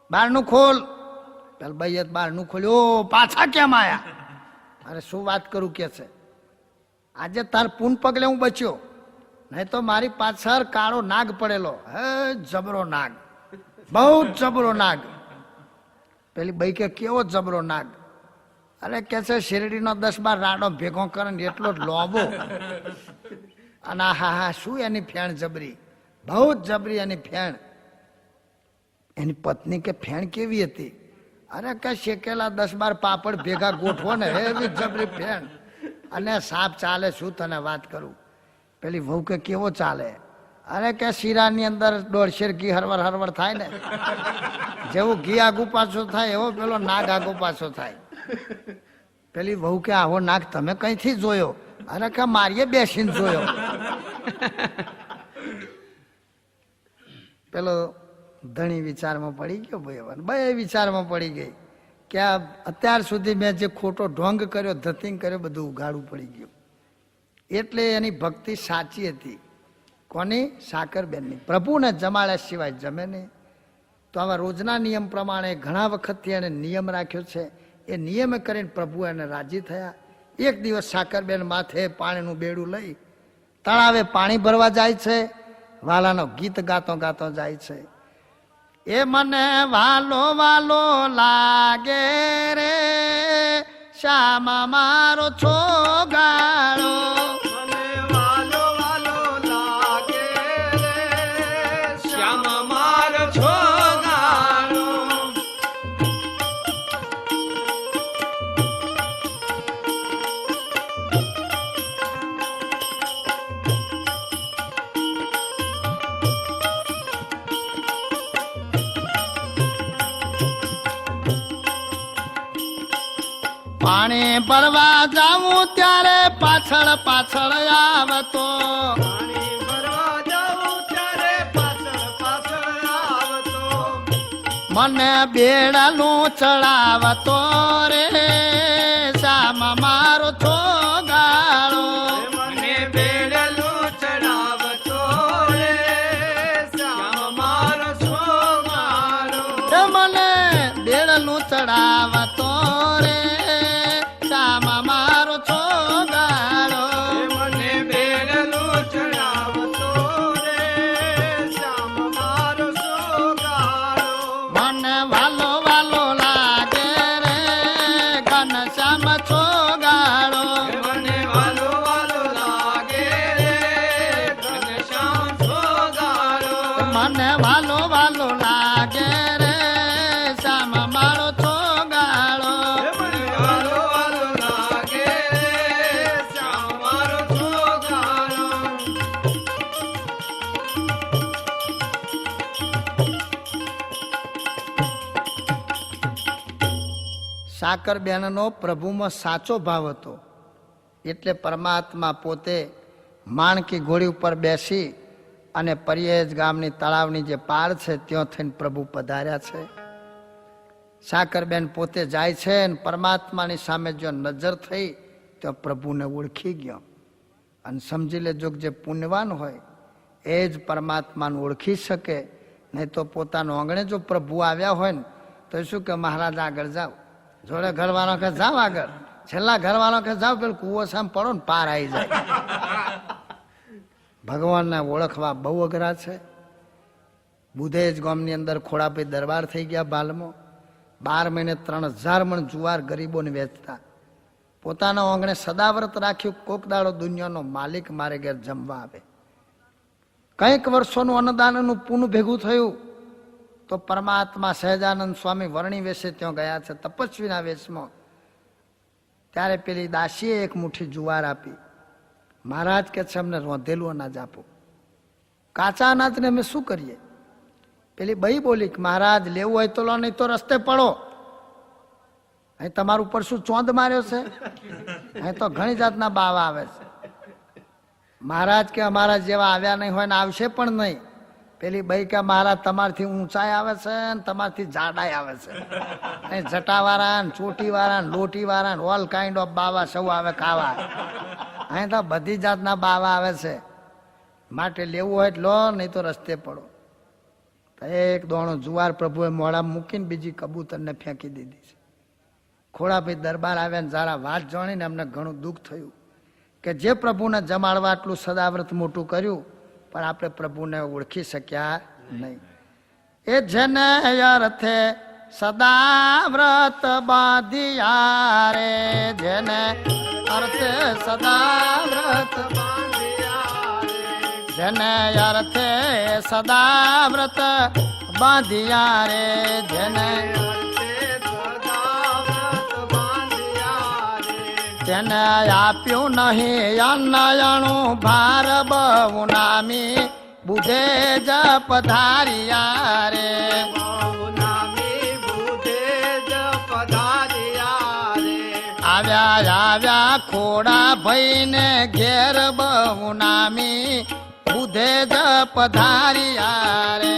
બહારનું ખોલ. પેલા ભાઈએ બહારનું ખોલ્યું. પાછા કેમ આયા? અરે શું વાત કરું કે છે, આજે તાર પૂન પગલે હું બચ્યો, નહીં તો મારી પાછળ કાળો નાગ પડેલો. હે જબરો નાગ, બહુ જબરો નાગ. પેલી ભાઈ કે કેવો જબરો નાગ? અરે કે છે શેરડીનો 10-12 રાડો ભેગો કરે ને એટલો જ લોબો. અને હા હા શું એની ફેણ જબરી, બહુ જ જબરી એની ફેણ. એની પત્ની કે ફેણ કેવી હતી? અરે કે શેકેલા 10-12 પાપડ ભેગા ગોઠવો ને એવી જબરી ફેણ. અને સાપ ચાલે શું તને વાત કરું. પેલી વહુ કે કેવો ચાલે? અરે કે શીરાની અંદર 150 ઘી હરવર હરવર થાય ને, જેવું ઘી આગુ પાછો થાય એવો પેલો નાગ આગુ પાછો થાય. પેલી વહુ કે આવો નાગ તમે કઈથી જોયો? અરે કે મારીએ બેસીને જોયો. પેલો ધણી વિચારમાં પડી ગયો. ભાઈ બે વિચારમાં પડી ગઈ કે આ અત્યાર સુધી મેં જે ખોટો ઢોંગ કર્યો, ધતિંગ કર્યો, બધું ઉઘાડું પડી ગયું. એટલે એની ભક્તિ સાચી હતી. કોની? સાકરબેનની. પ્રભુને જમાડ્યા સિવાય જમે નહીં. તો આવા રોજના નિયમ પ્રમાણે ઘણા વખતથી એને નિયમ રાખ્યો છે. એ નિયમ કરીને પ્રભુ એને રાજી થયા. એક દિવસ સાકરબેન માથે પાણીનું બેડું લઈ તળાવે પાણી ભરવા જાય છે. વાલાનો ગીત ગાતો ગાતો જાય છે. એ મને વાલો વાલો લાગે રે શ્યામ મારો છોગાળો. મને વાલો વાલો લાગે રે શ્યામ મારો છોગાળો. પાણી ભરવા જાવું ત્યારે પાછળ પાછળ આવતો. પાણી ભરવા જાઉં ત્યારે પાછળ પાછળ આવતો. મને બેડાનું ચડાવતો રે શ્યામ મારો છોગાળો. મને બેડલું ચડાવતો રે શ્યામ મારો છોગાળો. મને બેડનું ચડાવતો રે શ્યામ મારો છોગાળો. મને બેડલું ચડાવતો રે શ્યામ મારો છોગાળો. મને વાલો વાલો લાગે રે ઘનશ્યામ છોગાળો. મને વાલો વાલો લાગે રે ઘનશ્યામ છોગાળો. મને વાલો વાલો લાગે રે શ્યામ મારો છોગાળો. મને વાલો વાલો લાગે રે શ્યામ મારો છોગાળો. સાકરબેનનો પ્રભુમાં સાચો ભાવ હતો. એટલે પરમાત્મા પોતે માણકી ઘોડી ઉપર બેસી અને પરિયેજ ગામની તળાવની જે પાળ છે ત્યાં થઈને પ્રભુ પધાર્યા છે. સાકરબેન પોતે જાય છે અને પરમાત્માની સામે જો નજર થઈ તો પ્રભુને ઓળખી ગયો. અને સમજી લેજો કે જે પુણ્યવાન હોય એ જ પરમાત્માને ઓળખી શકે. નહીં તો પોતાનો આંગણે જો પ્રભુ આવ્યા હોય ને તો શું કે મહારાજ આગળ જાઓ, જોડે ઘરવાળો કે જાઓ આગળ, છેલ્લા ઘરવાળો કે જાઓ પેલું કૂવો સામે પડો ને પાર આવી જાય. ભગવાનને ઓળખવા બહુ અઘરા છે. બુધેજ ગામની અંદર ખોડાભાઈ દરબાર થઈ ગયા બાલમાં. 12 મહિને 3000 મણ જુવાર ગરીબોને વેચતા. પોતાના આંગણે સદાવ્રત રાખ્યું. કોક દાડો દુનિયાનો માલિક મારે ઘેર જમવા આવે. કંઈક વર્ષોનું અન્નદાનનું પૂનું ભેગું થયું તો પરમાત્મા સહજાનંદ સ્વામી વર્ણી વેશે ત્યાં ગયા છે તપસ્વીના વેશમાં. ત્યારે પેલી દાસીએ એક મુઠ્ઠી જુવાર આપી. મહારાજ કે છે અમને રોંધેલું અનાજ આપો. કાચા અનાજને અમે શું કરીએ? પેલી બઈ બોલી કે મહારાજ લેવું હોય તો લો, નહીં તો રસ્તે પડો. અહીં તમારું ઉપર શું ચોંદ માર્યો છે? અહીં તો ઘણી જાતના બાવા આવે છે. મહારાજ કે અમારા જેવા આવ્યા નહીં હોય ને આવશે પણ નહીં. પેલી બઈ કે મહારાજ તમારથી ઊંચાઈ આવે છે ને તમારથી જાડાઈ આવે છે. અહીં જટાવાળા ને ચોટીવાળા ને લોટીવાળા ને ઓલ કાઇન્ડ ઓફ બાવા સૌ આવે ખાવા. અહીં તો બધી જાતના બાવા આવે છે. માટે લેવું હોય તો લો, નહીં તો રસ્તે પડો. એક દોણો જુવાર પ્રભુએ મોડા મૂકીને બીજી કબૂતરને ફેંકી દીધી છે. ખોડાભાઈ દરબાર આવ્યા ને જરા વાત જાણીને અમને ઘણું દુઃખ થયું કે જે પ્રભુને જમાડવા આટલું સદાવ્રત મોટું કર્યું પણ આપણે પ્રભુને ઓળખી શક્યા નહીં. એ જેને અર્થે સદાવ્રત બાંધ્યા રે, જેને અર્થે સદાવ્રત જેને અર્થે સદાવ્રત બાંધ્યા રે, જેને તેને આપ્યું નહીં અન્નયણું ભાર બહુ નામી બુધે જ પધાર્યા રે. આવ્યા આવ્યા ખોડા ભાઈને ઘેર બહુ નામી બુધે જ પધાર્યા રે.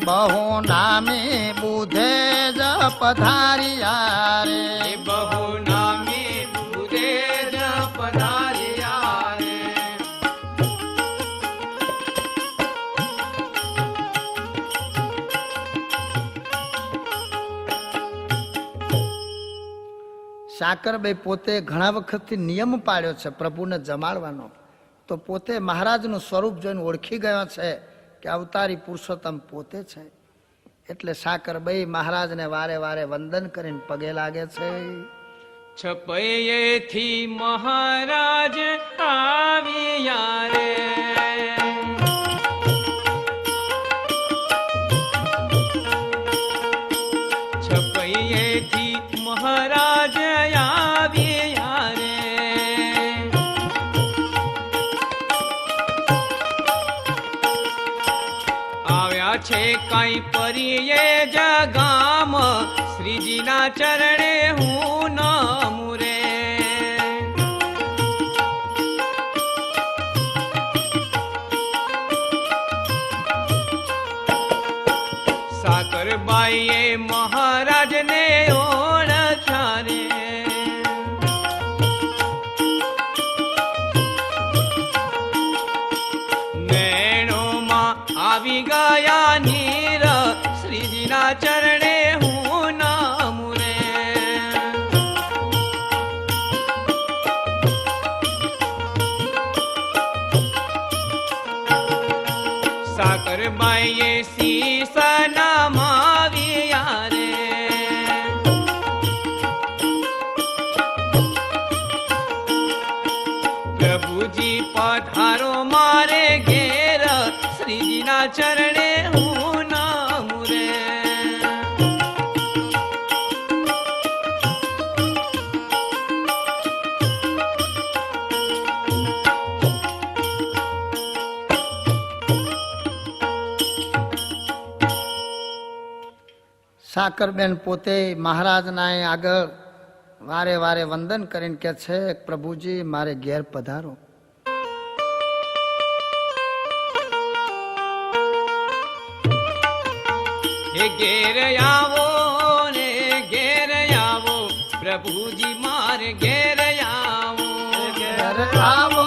બહુ નામી બુધે જ પધારિયા રે એ બહુ નામી બુધે જ પધાર્યા રે. સાકરબાઈ પોતે ઘણા વખતથી નિયમ પાડ્યો છે પ્રભુને જમાડવાનો, તો પોતે મહારાજનું સ્વરૂપ જોઈને ઓળખી ગયો છે કે અવતારી પુરુષોત્તમ પોતે છે. એટલે સાકરબાઈ મહારાજને વારે વારે વંદન કરીને પગે લાગે છે. છપૈયેથી મહારાજ આવ્યા રે. છપૈયેથી મહારાજ આવ્યા રે. આવ્યા છે કઈ પરીએ જગામ, શ્રીજીના ચરણે હું નમું રે. સાકરબાઈએ મહારાજને ઓળખ્યા રે. નૈણોમાં આવી ગયા નીર, શ્રીજીના ચરણે હું નમું રે. સાકરબાઈએ શીશ નમાવ્યા રે. પ્રભુજી પધારો મારે ઘેર, શ્રીજીના ચરણે હું નમું રે. સાકરબેન પોતે મહારાજના આગળ વારે વારે વંદન કરીને કે છે, પ્રભુજી મારે ઘેર પધારો. હે ઘેર આવો ને ઘેર આવો, પ્રભુજી મારે ઘેર આવો. ઘેર આવો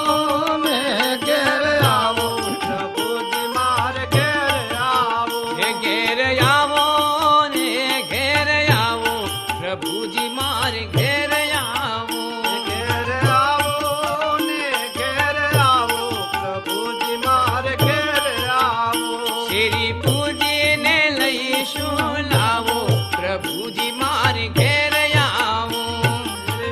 ને ઘેર આવો, પ્રભુજી મારે ઘેર આવો. હે ઘેર આવો ને ઘેર આવો, પ્રભુજી મારે ઘેર આવો. ઘેર આવો ને ઘેર આવો, પ્રભુજી મારે ઘેર આવો. શેરી પૂજીને લઈશું લાવો, પ્રભુજી મારે ઘેર આવો.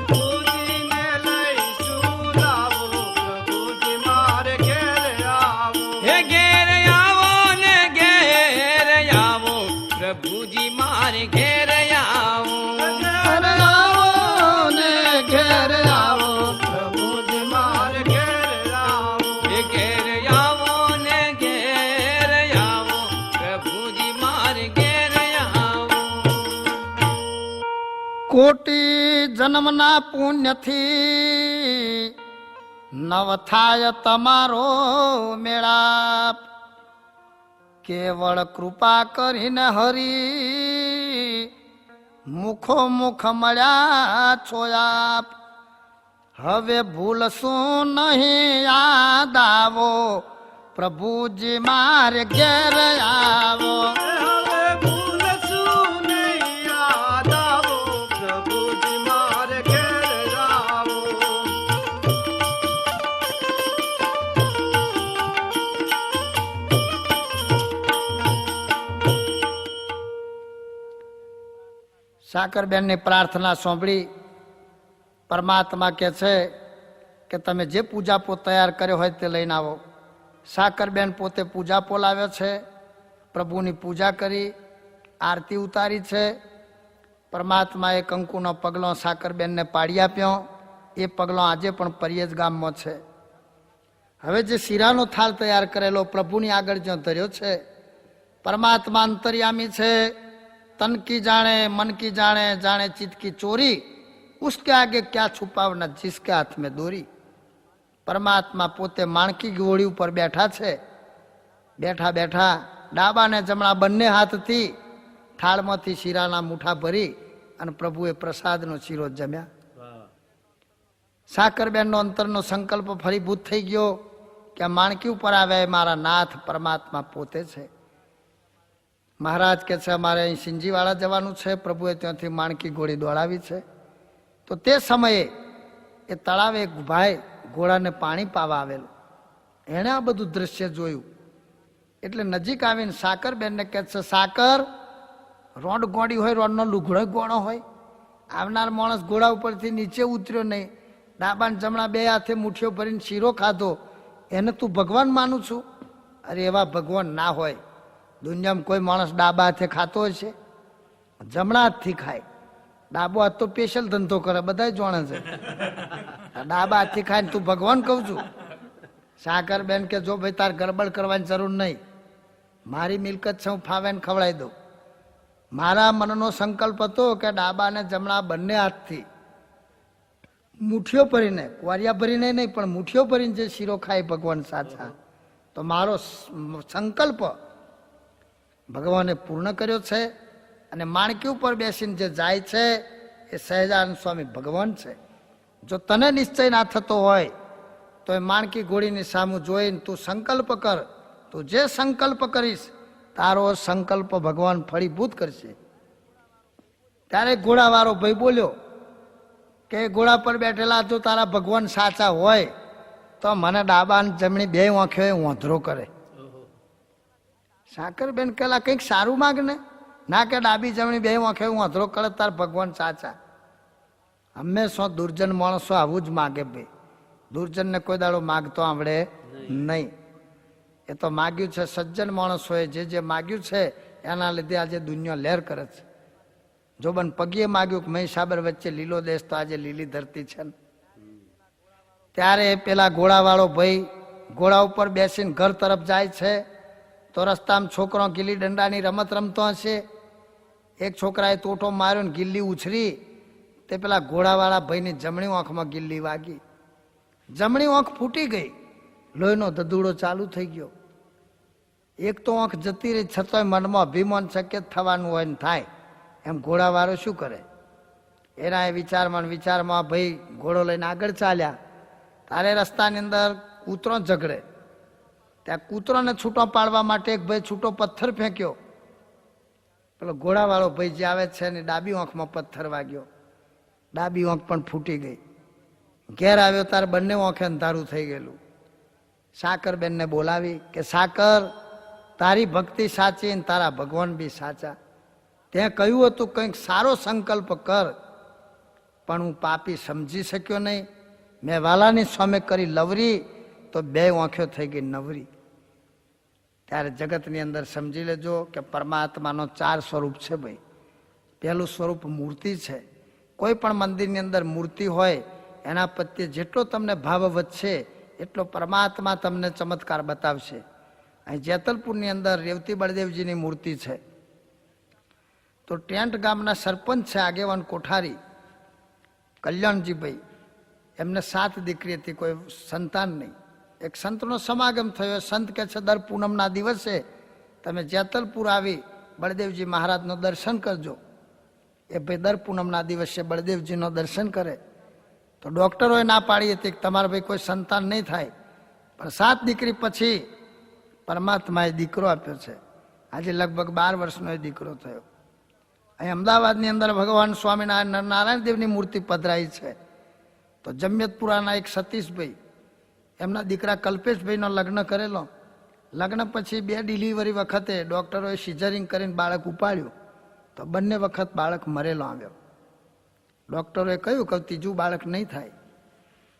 પૂજીને લઈશું લાવો, પ્રભુજી મારે ઘેર આવો. હે ઘેર આવો ને ઘેર આવો, પ્રભુજી મારે ઘેર આવો. ઘેર આવો ને ઘેર આવો, પ્રભુજી મારે ઘેર આવો. હે ઘેર આવો ને ઘેર આવો, પ્રભુજી મારે ઘેર આવો. કોટી જન્મના પુણ્યથી નવ થાય તમારો મેળાપ. કેવળ કૃપા કરીને હરી મુખો મુખ મળ્યા છો આપ. હવે ભૂલશું નહીં યાદ આવો, પ્રભુજી મારે ઘેર આવો. હવે ભૂલશું નહીં યાદ આવો, પ્રભુજી મારે ઘેર આવો. સાકરબેનની પ્રાર્થના સાંભળી પરમાત્મા કે છે કે તમે જે પૂજાપો તૈયાર કર્યો હોય તે લઈને આવો. સાકરબેન પોતે પૂજાપો લાવ્યો છે, પ્રભુની પૂજા કરી, આરતી ઉતારી છે. પરમાત્માએ કંકુનો પગલો સાકરબેનને પાડી આપ્યો. એ પગલો આજે પણ પરિયેજ ગામમાં છે. હવે જે શીરાનો થાળ તૈયાર કરેલો પ્રભુની આગળ જ્યાં ધર્યો છે, પરમાત્મા અંતર્યામી છે. तन की जाने मन की जाने जाने चित्त की चोरी, उसके आगे क्या छुपावना जिसके हाथ में दोरी. परमात्मा पोते माणकी घोड़ी ઉપર બેઠા છે. બેઠા બેઠા ડાબા ને જમણા બંને હાથથી થાળમાંથી શીરાના મુઠ્ઠા ભરી અને પ્રભુએ પ્રસાદનો શીરો જમ્યા. સાકરબેનનો અંતરનો સંકલ્પ ફરીભૂત થઈ ગયો કે આ માણકી ઉપર આવ્યા એ મારા નાથ પરમાત્મા પોતે છે. મહારાજ કે છે અમારે અહીં સિંજીવાળા જવાનું છે, પ્રભુએ ત્યાંથી માણકી ઘોડી દોડાવી છે. તો તે સમયે એ તળાવે એક ભાઈ ઘોડાને પાણી પાવા આવેલો, એણે આ બધું દ્રશ્ય જોયું. એટલે નજીક આવીને સાકરબેનને કહે છે, સાકર, રોડ ગોળી હોય, રોડનો લુગડો ગોળો હોય, આવનાર માણસ ઘોડા ઉપરથી નીચે ઉતર્યો નહીં, ડાબા ને જમણા બે હાથે મુઠ્ઠીઓ ભરીને શીરો ખાધો, એને તું ભગવાન માનું છું? અરે એવા ભગવાન ના હોય. દુનિયામાં કોઈ માણસ ડાબા હાથે ખાતો હોય છે? જમણા હાથથી ખાય. ડાબો હાથ તો સ્પેશિયલ ધંધો કરે, બધા જાણે છે. ડાબા હાથથી ખાય ને તું ભગવાન કહું છું? સાકરબેન કે જો ભાઈ તાર ગરબડ કરવાની જરૂર નહીં, મારી મિલકત છે, હું ફાવે ને ખવડાવી દઉં. મારા મનનો સંકલ્પ હતો કે ડાબા ને જમણા બંને હાથથી મુઠ્ઠીઓ ભરીને, કુવારિયા ભરીને નહીં પણ મુઠ્ઠીઓ ભરીને જે શીરો ખાય ભગવાન સાચા, તો મારો સંકલ્પ ભગવાને પૂર્ણ કર્યો છે. અને માણકી ઉપર બેસીને જે જાય છે એ સહજાનંદ સ્વામી ભગવાન છે. જો તને નિશ્ચય ના થતો હોય તો એ માણકી ઘોડીની સામું જોઈને તું સંકલ્પ કર. તું જે સંકલ્પ કરીશ તારો સંકલ્પ ભગવાન ફળીભૂત કરશે. ત્યારે ઘોડાવાળો ભાઈ બોલ્યો કે ઘોડા પર બેઠેલા જો તારા ભગવાન સાચા હોય તો મને ડાબા અને જમણી બે આંખો વાંધરો કરે. સાકરબેન કહેલા કંઈક સારું માગ ને, ના કે ડાબી જમણી બે આંખે વાંધરો કરે તાર ભગવાન સાચા. હંમેશા દુર્જન માણસો આવું જ માગે ભાઈ. દુર્જનને કોઈ દાડો માગતો આવડે નહીં. એ તો માગ્યું છે સજ્જન માણસોએ જે માગ્યું છે એના લીધે આજે દુનિયા લહેર કરે છે. જો બન પગીએ માગ્યું કે મહીસાબર વચ્ચે લીલો દેશ, તો આજે લીલી ધરતી છે ને. ત્યારે પેલા ઘોડાવાળો ભાઈ ઘોડા ઉપર બેસીને ઘર તરફ જાય છે. તો રસ્તામાં છોકરો ગીલી દંડાની રમત રમતો હશે. એક છોકરાએ તોટો માર્યો ને ગિલ્લી ઉછરી, તે પેલા ઘોડાવાળા ભાઈની જમણી આંખમાં ગિલ્લી વાગી. જમણી આંખ ફૂટી ગઈ, લોહીનો ધધુડો ચાલુ થઈ ગયો. એક તો આંખ જતી રહી, છતાંય મનમાં અભિમાન શક્ય થવાનું હોય ને થાય. એમ ઘોડાવાળો શું કરે? એના એ વિચારમાં ભાઈ ઘોડો લઈને આગળ ચાલ્યા. તારે રસ્તાની અંદર કૂતરો ઝઘડે. ત્યાં કૂતરોને છૂટો પાડવા માટે એક ભાઈ છૂટો પથ્થર ફેંક્યો. પેલો ઘોડાવાળો ભાઈ જે આવે છે ને ડાબી આંખમાં પથ્થર વાગ્યો, ડાબી આંખ પણ ફૂટી ગઈ. ઘેર આવ્યો તારે બંને આંખે અંધારું થઈ ગયેલું. સાકરબેનને બોલાવી કે સાકર, તારી ભક્તિ સાચી ને તારા ભગવાન બી સાચા. ત્યાં કહ્યું હતું કંઈક સારો સંકલ્પ કર, પણ હું પાપી સમજી શક્યો નહીં. મેં વાલાની સામે કરી લવરી તો બે આંખો થઈ ગઈ નવરી. ત્યારે જગતની અંદર સમજી લેજો કે પરમાત્માનો 4 સ્વરૂપ છે ભાઈ. પહેલું સ્વરૂપ મૂર્તિ છે. કોઈ પણ મંદિરની અંદર મૂર્તિ હોય એના પ્રત્યે જેટલો તમને ભાવ વધશે એટલો પરમાત્મા તમને ચમત્કાર બતાવશે. અહીં જેતલપુરની અંદર રેવતી બળદેવજીની મૂર્તિ છે. તો ટેન્ટ ગામના સરપંચ છે આગેવાન કોઠારી કલ્યાણજીભાઈ, એમને 7 દીકરી હતી, કોઈ સંતાન નહીં. એક સંતનો સમાગમ થયો. સંત કહે છે દર પૂનમના દિવસે તમે જેતલપુર આવી બળદેવજી મહારાજનો દર્શન કરજો. એ ભાઈ દર પૂનમના દિવસે બળદેવજીનો દર્શન કરે. તો ડૉક્ટરોએ ના પાડી હતી કે તમારા ભાઈ કોઈ સંતાન નહીં થાય. પણ 7 દીકરી પછી પરમાત્માએ દીકરો આપ્યો છે. આજે લગભગ 12 વર્ષનો એ દીકરો થયો. અહીં અમદાવાદની અંદર ભગવાન સ્વામિનારાયણ નારાયણ દેવની મૂર્તિ પધરાઈ છે. તો જમ્યતપુરાના એક સતીશભાઈ, એમના દીકરા કલ્પેશભાઈનો લગ્ન કરેલો. લગ્ન પછી 2 ડિલિવરી વખતે ડૉક્ટરોએ સિઝરિંગ કરીને બાળક ઉપાડ્યું, તો બંને વખત બાળક મરેલો આવ્યો. ડૉક્ટરોએ કહ્યું કે ત્રીજું બાળક નહીં થાય.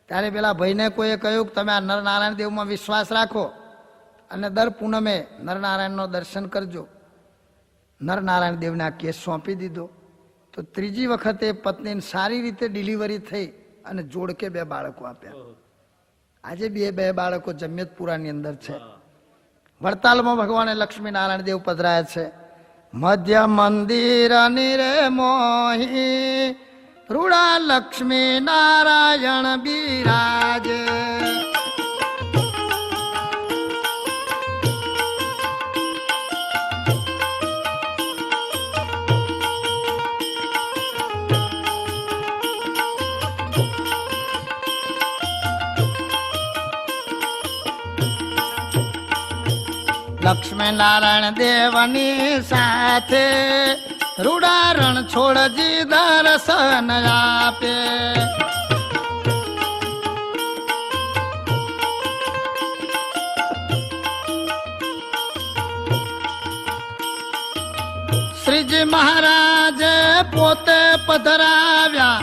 ત્યારે પેલા ભાઈને કોઈએ કહ્યું કે તમે આ નરનારાયણ દેવમાં વિશ્વાસ રાખો અને દર પૂનમે નરનારાયણનો દર્શન કરજો. નરનારાયણ દેવને આ કેસ સોંપી દીધો. તો ત્રીજી વખતે પત્નીને સારી રીતે ડિલિવરી થઈ અને જોડકે 2 બાળકો આપ્યા. આજે 2 બાળકો જમ્યતપુરાની અંદર છે. વડતાલમાં ભગવાને લક્ષ્મીનારાયણ દેવ પધરાયા છે. મધ્ય મંદિર નિરે મોહી રૂડા લક્ષ્મી નારાયણ બિરાજે. લક્ષ્મી નારાયણ દેવની સાથે રૂડારણ છોડજી દર્શન આપે. શ્રીજી મહારાજ પોતે પધરાવ્યા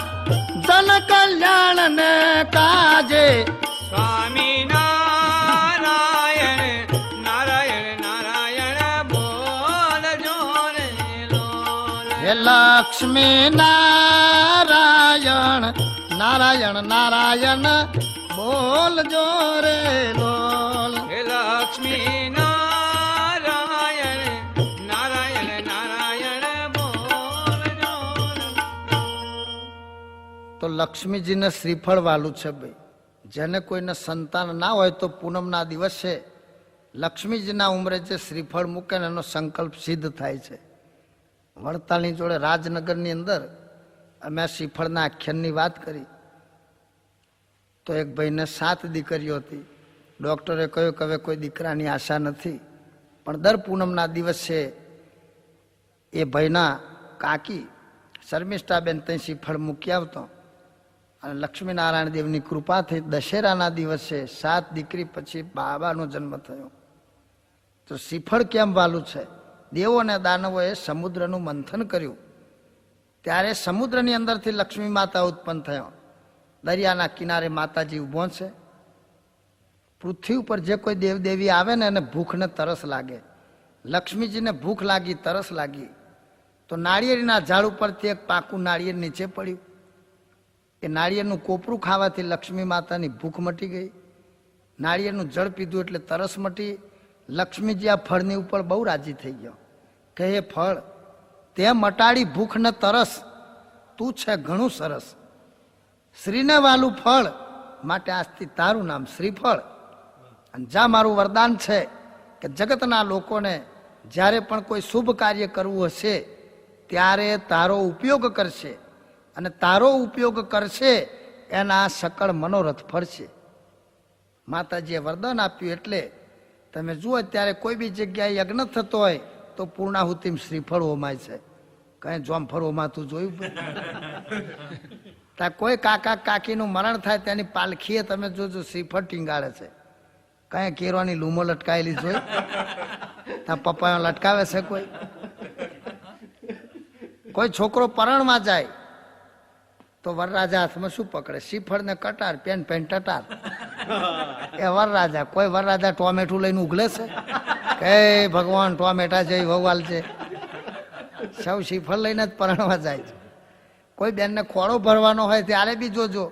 જન કલ્યાણ ને કાજે. સ્વામી નારાયણ નારાયણ નારાયણ બોલજો રે લોલ. હે લક્ષ્મી નારાયણ નારાયણ નારાયણ બોલજો રે લોલ. હે લક્ષ્મી નારાયણ નારાયણ નારાયણ બોલજો રે. તો લક્ષ્મીજીને શ્રીફળ વાલું છે ભાઈ. જેને કોઈને સંતાન ના હોય તો પૂનમના દિવસે લક્ષ્મીજીના ઉંમરે જે શ્રીફળ મૂકે ને એનો સંકલ્પ સિદ્ધ થાય છે. વડતાલની જોડે રાજનગરની અંદર અમે આ શ્રીફળના આખ્યાનની વાત કરી તો એક ભાઈને 7 દીકરીઓ હતી. ડૉક્ટરે કહ્યું કે હવે કોઈ દીકરાની આશા નથી, પણ દર પૂનમના દિવસે એ ભાઈના કાકી શર્મિષ્ઠાબેન ત્યાં શ્રીફળ મૂકી આવતો અને લક્ષ્મીનારાયણ દેવની કૃપાથી દશેરાના દિવસે 7 દીકરી પછી બાબાનો જન્મ થયો. તો શ્રીફળ કેમ વાલું છે? દેવો અને દાનવોએ સમુદ્રનું મંથન કર્યું ત્યારે સમુદ્રની અંદરથી લક્ષ્મી માતા ઉત્પન્ન થયો. દરિયાના કિનારે માતાજી ઊભો છે. પૃથ્વી ઉપર જે કોઈ દેવદેવી આવે ને એને ભૂખ ને તરસ લાગે. લક્ષ્મીજીને ભૂખ લાગી, તરસ લાગી તો નાળિયેરના ઝાડ ઉપરથી એક પાકું નાળિયેર નીચે પડ્યું. એ નાળિયેરનું કોપરું ખાવાથી લક્ષ્મી માતાની ભૂખ મટી ગઈ. નાળિયેરનું જળ પીધું એટલે તરસ મટી. લક્ષ્મીજી આ ફળની ઉપર બહુ રાજી થઈ ગયો કે એ ફળ તે મટાડી ભૂખ ને તરસ, તું છે ઘણું સરસ. શ્રીને વાલું ફળ માટે આજથી તારું નામ શ્રીફળ. અને જા મારું વરદાન છે કે જગતના લોકોને જ્યારે પણ કોઈ શુભ કાર્ય કરવું હશે ત્યારે તારો ઉપયોગ કરશે અને તારો ઉપયોગ કરશે એના સકળ મનોરથ ફરશે. માતાજીએ વરદાન આપ્યું એટલે તમે જુઓ ત્યારે કોઈ બી જગ્યાએ યજ્ઞ થતો હોય તો પૂર્ણાહુતિમાં શ્રીફળ હોમાય છે. કઈ જોમફળ હોમાતું જોયું? ત્યાં કોઈ કાકા કાકીનું મરણ થાય તેની પાલખીએ તમે જોજો શ્રીફળ ટીંગાડે છે. કઈ કેરોની લૂમો લટકાયેલી જોઈ? ત્યાં પપ્પાઓ લટકાવે છે કોઈ? કોઈ છોકરો પરણમાં જાય તો વરરાજા હાથમાં શું પકડે? શ્રીફળ ને કટાર, પેન ટટાર. એ વરરાજા. કોઈ વરરાજા ટોમેટું લઈને ઉગલે છે કે ભગવાન ટોમેટા જઈ ભગવાન છે? સૌ શ્રીફળ લઈને જ પરણવા જાય છે. કોઈ બેનને ખોળો ભરવાનો હોય ત્યારે બી જોજો,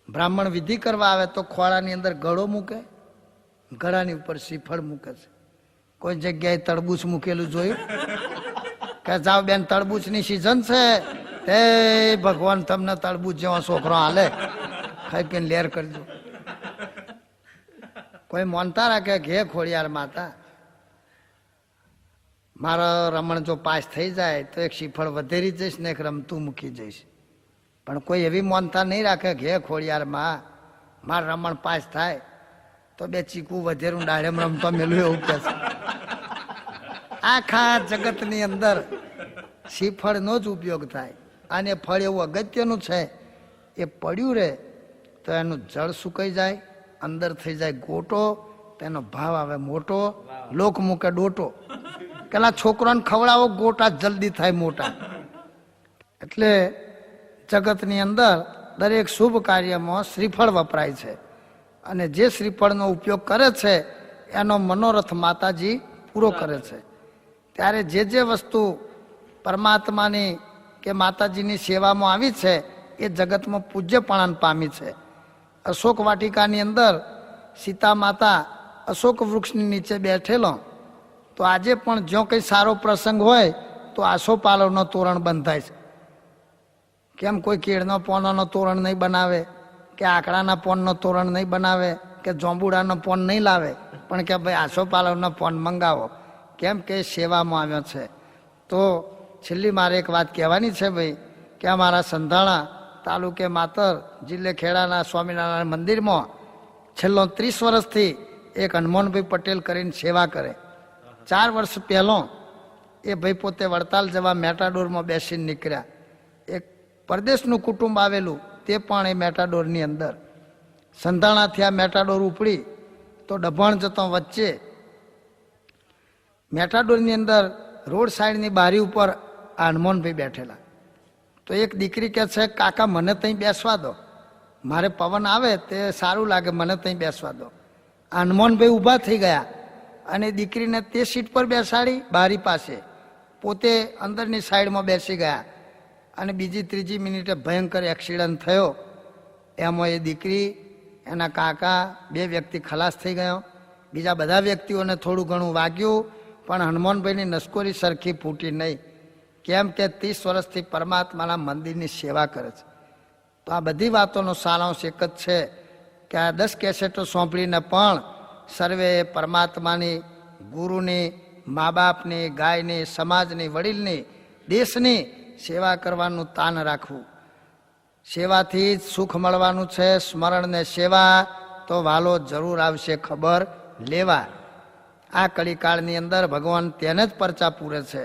બ્રાહ્મણ વિધિ કરવા આવે તો ખોળાની અંદર ગળો મૂકે, ગળાની ઉપર શ્રીફળ મૂકે છે. કોઈ જગ્યાએ તરબૂચ મૂકેલું જોયું કે જાઓ બેન તરબૂચની સિઝન છે, તે ભગવાન તમને તરબૂચ જેવો છોકરો હાલે, ખાઈ પીને લેર કરજો. કોઈ મોનતા રાખે ઘે ખોડિયાર માતા મારો રમણ જો પાસ થઈ જાય તો એક શ્રીફળ વધેરી જઈશ ને એક રમતું મૂકી જઈશ. પણ કોઈ એવી મોનતા નહીં રાખે ઘે ખોડિયાર માં માર રમણ પાસ થાય તો 2 ચીકુ વધેરું ડાળેમ રમતો મેલું એવું કે છે. આખા જગતની અંદર શ્રીફળનો જ ઉપયોગ થાય. અને ફળ એવું અગત્યનું છે, એ પડ્યું રહે તો એનું જળ સુકાઈ જાય, અંદર થઈ જાય ગોટો, તેનો ભાવ આવે મોટો. લોક મૂકે ડોટો. પેલા છોકરાને ખવડાવો ગોટા જલ્દી થાય મોટા. એટલે જગતની અંદર દરેક શુભ કાર્યમાં શ્રીફળ વપરાય છે અને જે શ્રીફળનો ઉપયોગ કરે છે એનો મનોરથ માતાજી પૂરો કરે છે. ત્યારે જે જે વસ્તુ પરમાત્માની કે માતાજીની સેવામાં આવી છે એ જગતમાં પૂજ્યપણાને પામી છે. અશોક વાટિકાની અંદર સીતા માતા અશોક વૃક્ષની નીચે બેઠેલો તો આજે પણ જો કંઈ સારો પ્રસંગ હોય તો આસોપાલવનો તોરણ બંધાય છે. કેમ કોઈ કેળનો પોનનો તોરણ નહીં બનાવે કે આકડાના પોનનો તોરણ નહીં બનાવે કે જોંબુડાનો પોન નહીં લાવે, પણ કે ભાઈ આસોપાલવનો પોન મંગાવો. કેમ કે સેવામાં આવ્યો છે. તો છેલ્લી મારે એક વાત કહેવાની છે ભાઈ કે અમારા સંધાણા તાલુકે માતર જિલ્લે ખેડાના સ્વામિનારાયણ મંદિરમાં છેલ્લો 30 વર્ષથી એક હનુમાનભાઈ પટેલ કરીને સેવા કરે. 4 વર્ષ પહેલો એ ભાઈ પોતે વડતાલ જવા મેટાડોરમાં બેસીને નીકળ્યા. એક પરદેશનું કુટુંબ આવેલું તે પણ એ મેટાડોરની અંદર. સંધાણાથી આ મેટાડોર ઉપડી તો ડભાણ જતો વચ્ચે મેટાડોરની અંદર રોડ સાઈડની બારી ઉપર આ હનુમાનભાઈ બેઠેલા. તો એક દીકરી કહે છે, કાકા મને ત્યાં બેસવા દો, મારે પવન આવે તે સારું લાગે, મને ત્યાં બેસવા દો. આ હનુમાનભાઈ ઊભા થઈ ગયા અને દીકરીને તે સીટ પર બેસાડી બારી પાસે, પોતે અંદરની સાઈડમાં બેસી ગયા. અને બીજી ત્રીજી મિનિટે ભયંકર એક્સિડન્ટ થયો. એમાં એ દીકરી, એના કાકા, 2 વ્યક્તિ ખલાસ થઈ ગયો. બીજા બધા વ્યક્તિઓને થોડું ઘણું વાગ્યું, પણ હનુમાનભાઈની નસકોરી સરખી ફૂટી નહીં. કેમ કે 30 વર્ષથી પરમાત્માના મંદિરની સેવા કરે છે. તો આ બધી વાતોનો સારાંશ એક જ છે કે આ 10 કેસેટો સોંપડીને પણ સર્વે પરમાત્માની, ગુરુની, મા બાપની, ગાયની, સમાજની, વડીલની, દેશની સેવા કરવાનું તાન રાખવું. સેવાથી જ સુખ મળવાનું છે. સ્મરણ ને સેવા તો વાલો જરૂર આવશે ખબર લેવા. આ કળીકાળની અંદર ભગવાન તેને જ પરચા પૂરે છે.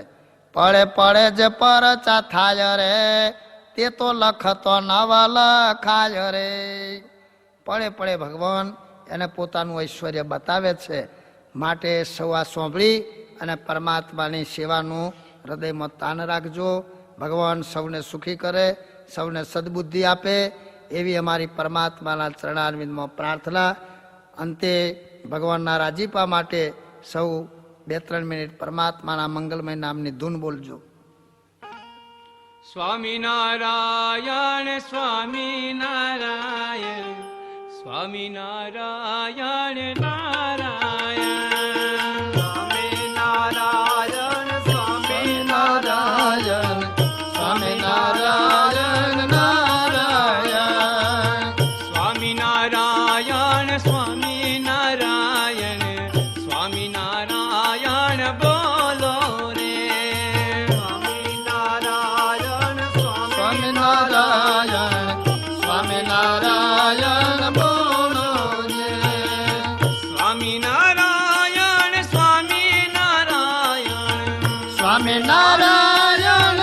પડે પડે જે પરચા થાય રે, તે તો લખતો નવ લખાય રે. પડે પડે ભગવાન એને પોતાનું ઐશ્વર્ય બતાવે છે. માટે સૌ આ સાંભળી અને પરમાત્માની સેવાનું હૃદયમાં તાન રાખજો. ભગવાન સૌને સુખી કરે, સૌને સદબુદ્ધિ આપે, એવી અમારી પરમાત્માના ચરણારવિંદમાં પ્રાર્થના. અંતે ભગવાનના રાજીપા માટે સૌ 2-3 મિનિટ પરમાત્માના મંગલમય નામની ધૂન બોલજો. સ્વામિનારાયણ સ્વામિનારાયણ સ્વામિનારાયણ નારાયણ સ્વામિનારાયણ સ્વામિનારાયણ સ્વામિનારાયણ નારાયણ સ્વામિનારાયણ સ્વામિનારાયણ સ્વામિનારાયણ બોલો રે સ્વામિનારાયણ સ્વામિનારાયણ સ્વામિનારાયણ બોલો રે સ્વામિનારાયણ સ્વામિનારાયણ સ્વામિનારાયણ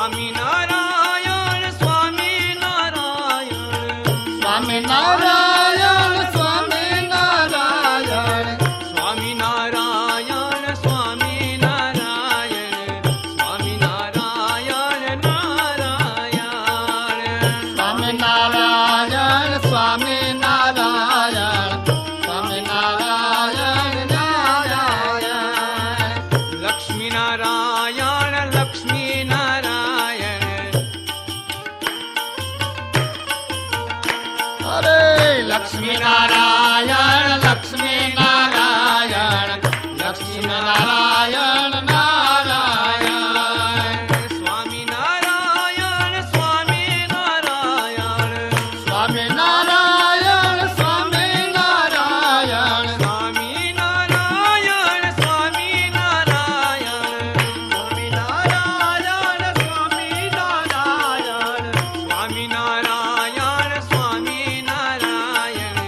સ્વામિનારાયણ સ્વામિનારાયણ સ્વામિનારાયણ સ્વામિનારાયણ સ્વામિનારાયણ સ્વામિનારાયણ સ્વામિનારાયણ સ્વામિનારાયણ નારાયણ સ્વામિનારાયણ સ્વામિનારાયણ સ્વામિનારાયણ નારાયણ લક્ષ્મીનારાયણ લક્ષ્મીનારાયણ અરે લક્ષ્મીનારાયણ લક્ષ્મીનારાયણ લક્ષ્મીનારાયણ નારાયણ સ્વામિનારાયણ સ્વામિનારાયણ સ્વામિનારાયણ સ્વામિનારાયણ સ્વામિનારાયણ સ્વામિનારાયણ સ્વામિનારાયણ સ્વામિનારાયણ સ્વામિનારાયણ સ્વામિનારાયણ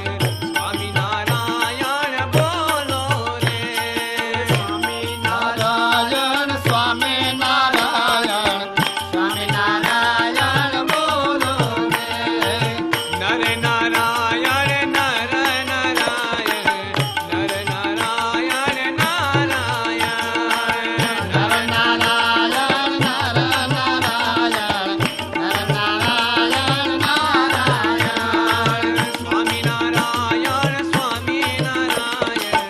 સ્વામિનારાયણ બોલો રે સ્વામિનારાયણ સ્વામિનારાયણ સ્વામિનારાયણ બોલો રે નર નારાયણ નર નારાયણ નર નારાયણ નારાયણ નરનારાયણ નરનારાયણ નરનારાયણ નારાયણ સ્વામિનારાયણ સ્વામિનારાયણ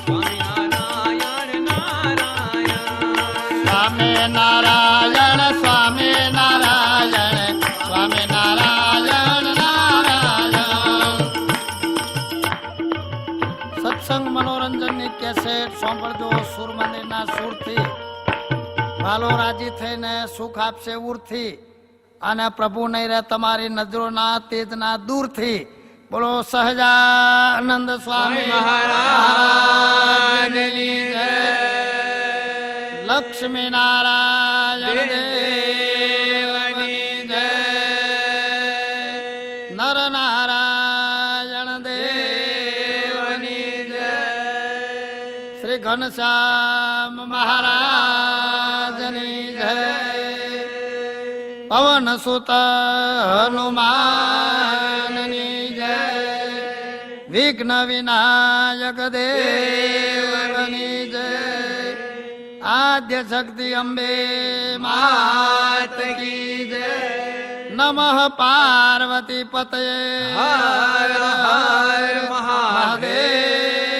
સ્વામિનારાયણ નારાયણ સ્વામિનારાયણ સ્વામિનારાયણ સ્વામિનારાયણ નારાયણ. સત્સંગ મનોરંજનની કેસેટ સાંભળજો સુર મંદિરના સુરથી. ભાલો રાજી થઈને સુખ આપશે ઉરથી, અને પ્રભુ નહીં રહે તમારી નજરોના તેજના દૂરથી. બોલો સહજાનંદ સ્વામી મહારાજની જય. લક્ષ્મીનારાયણ દેવની જય. નરનારાયણ દેવ શ્રી ઘનશ્યામ મહારાજની જય. પવન સુત હનુમાનની જય. વિઘ્ન વિનાયક દેવની જય. આદ્ય શક્તિ અંબે માત કી જય. નમઃ પાર્વતી પતયે હર હર મહાદેવ. મહાદેવ.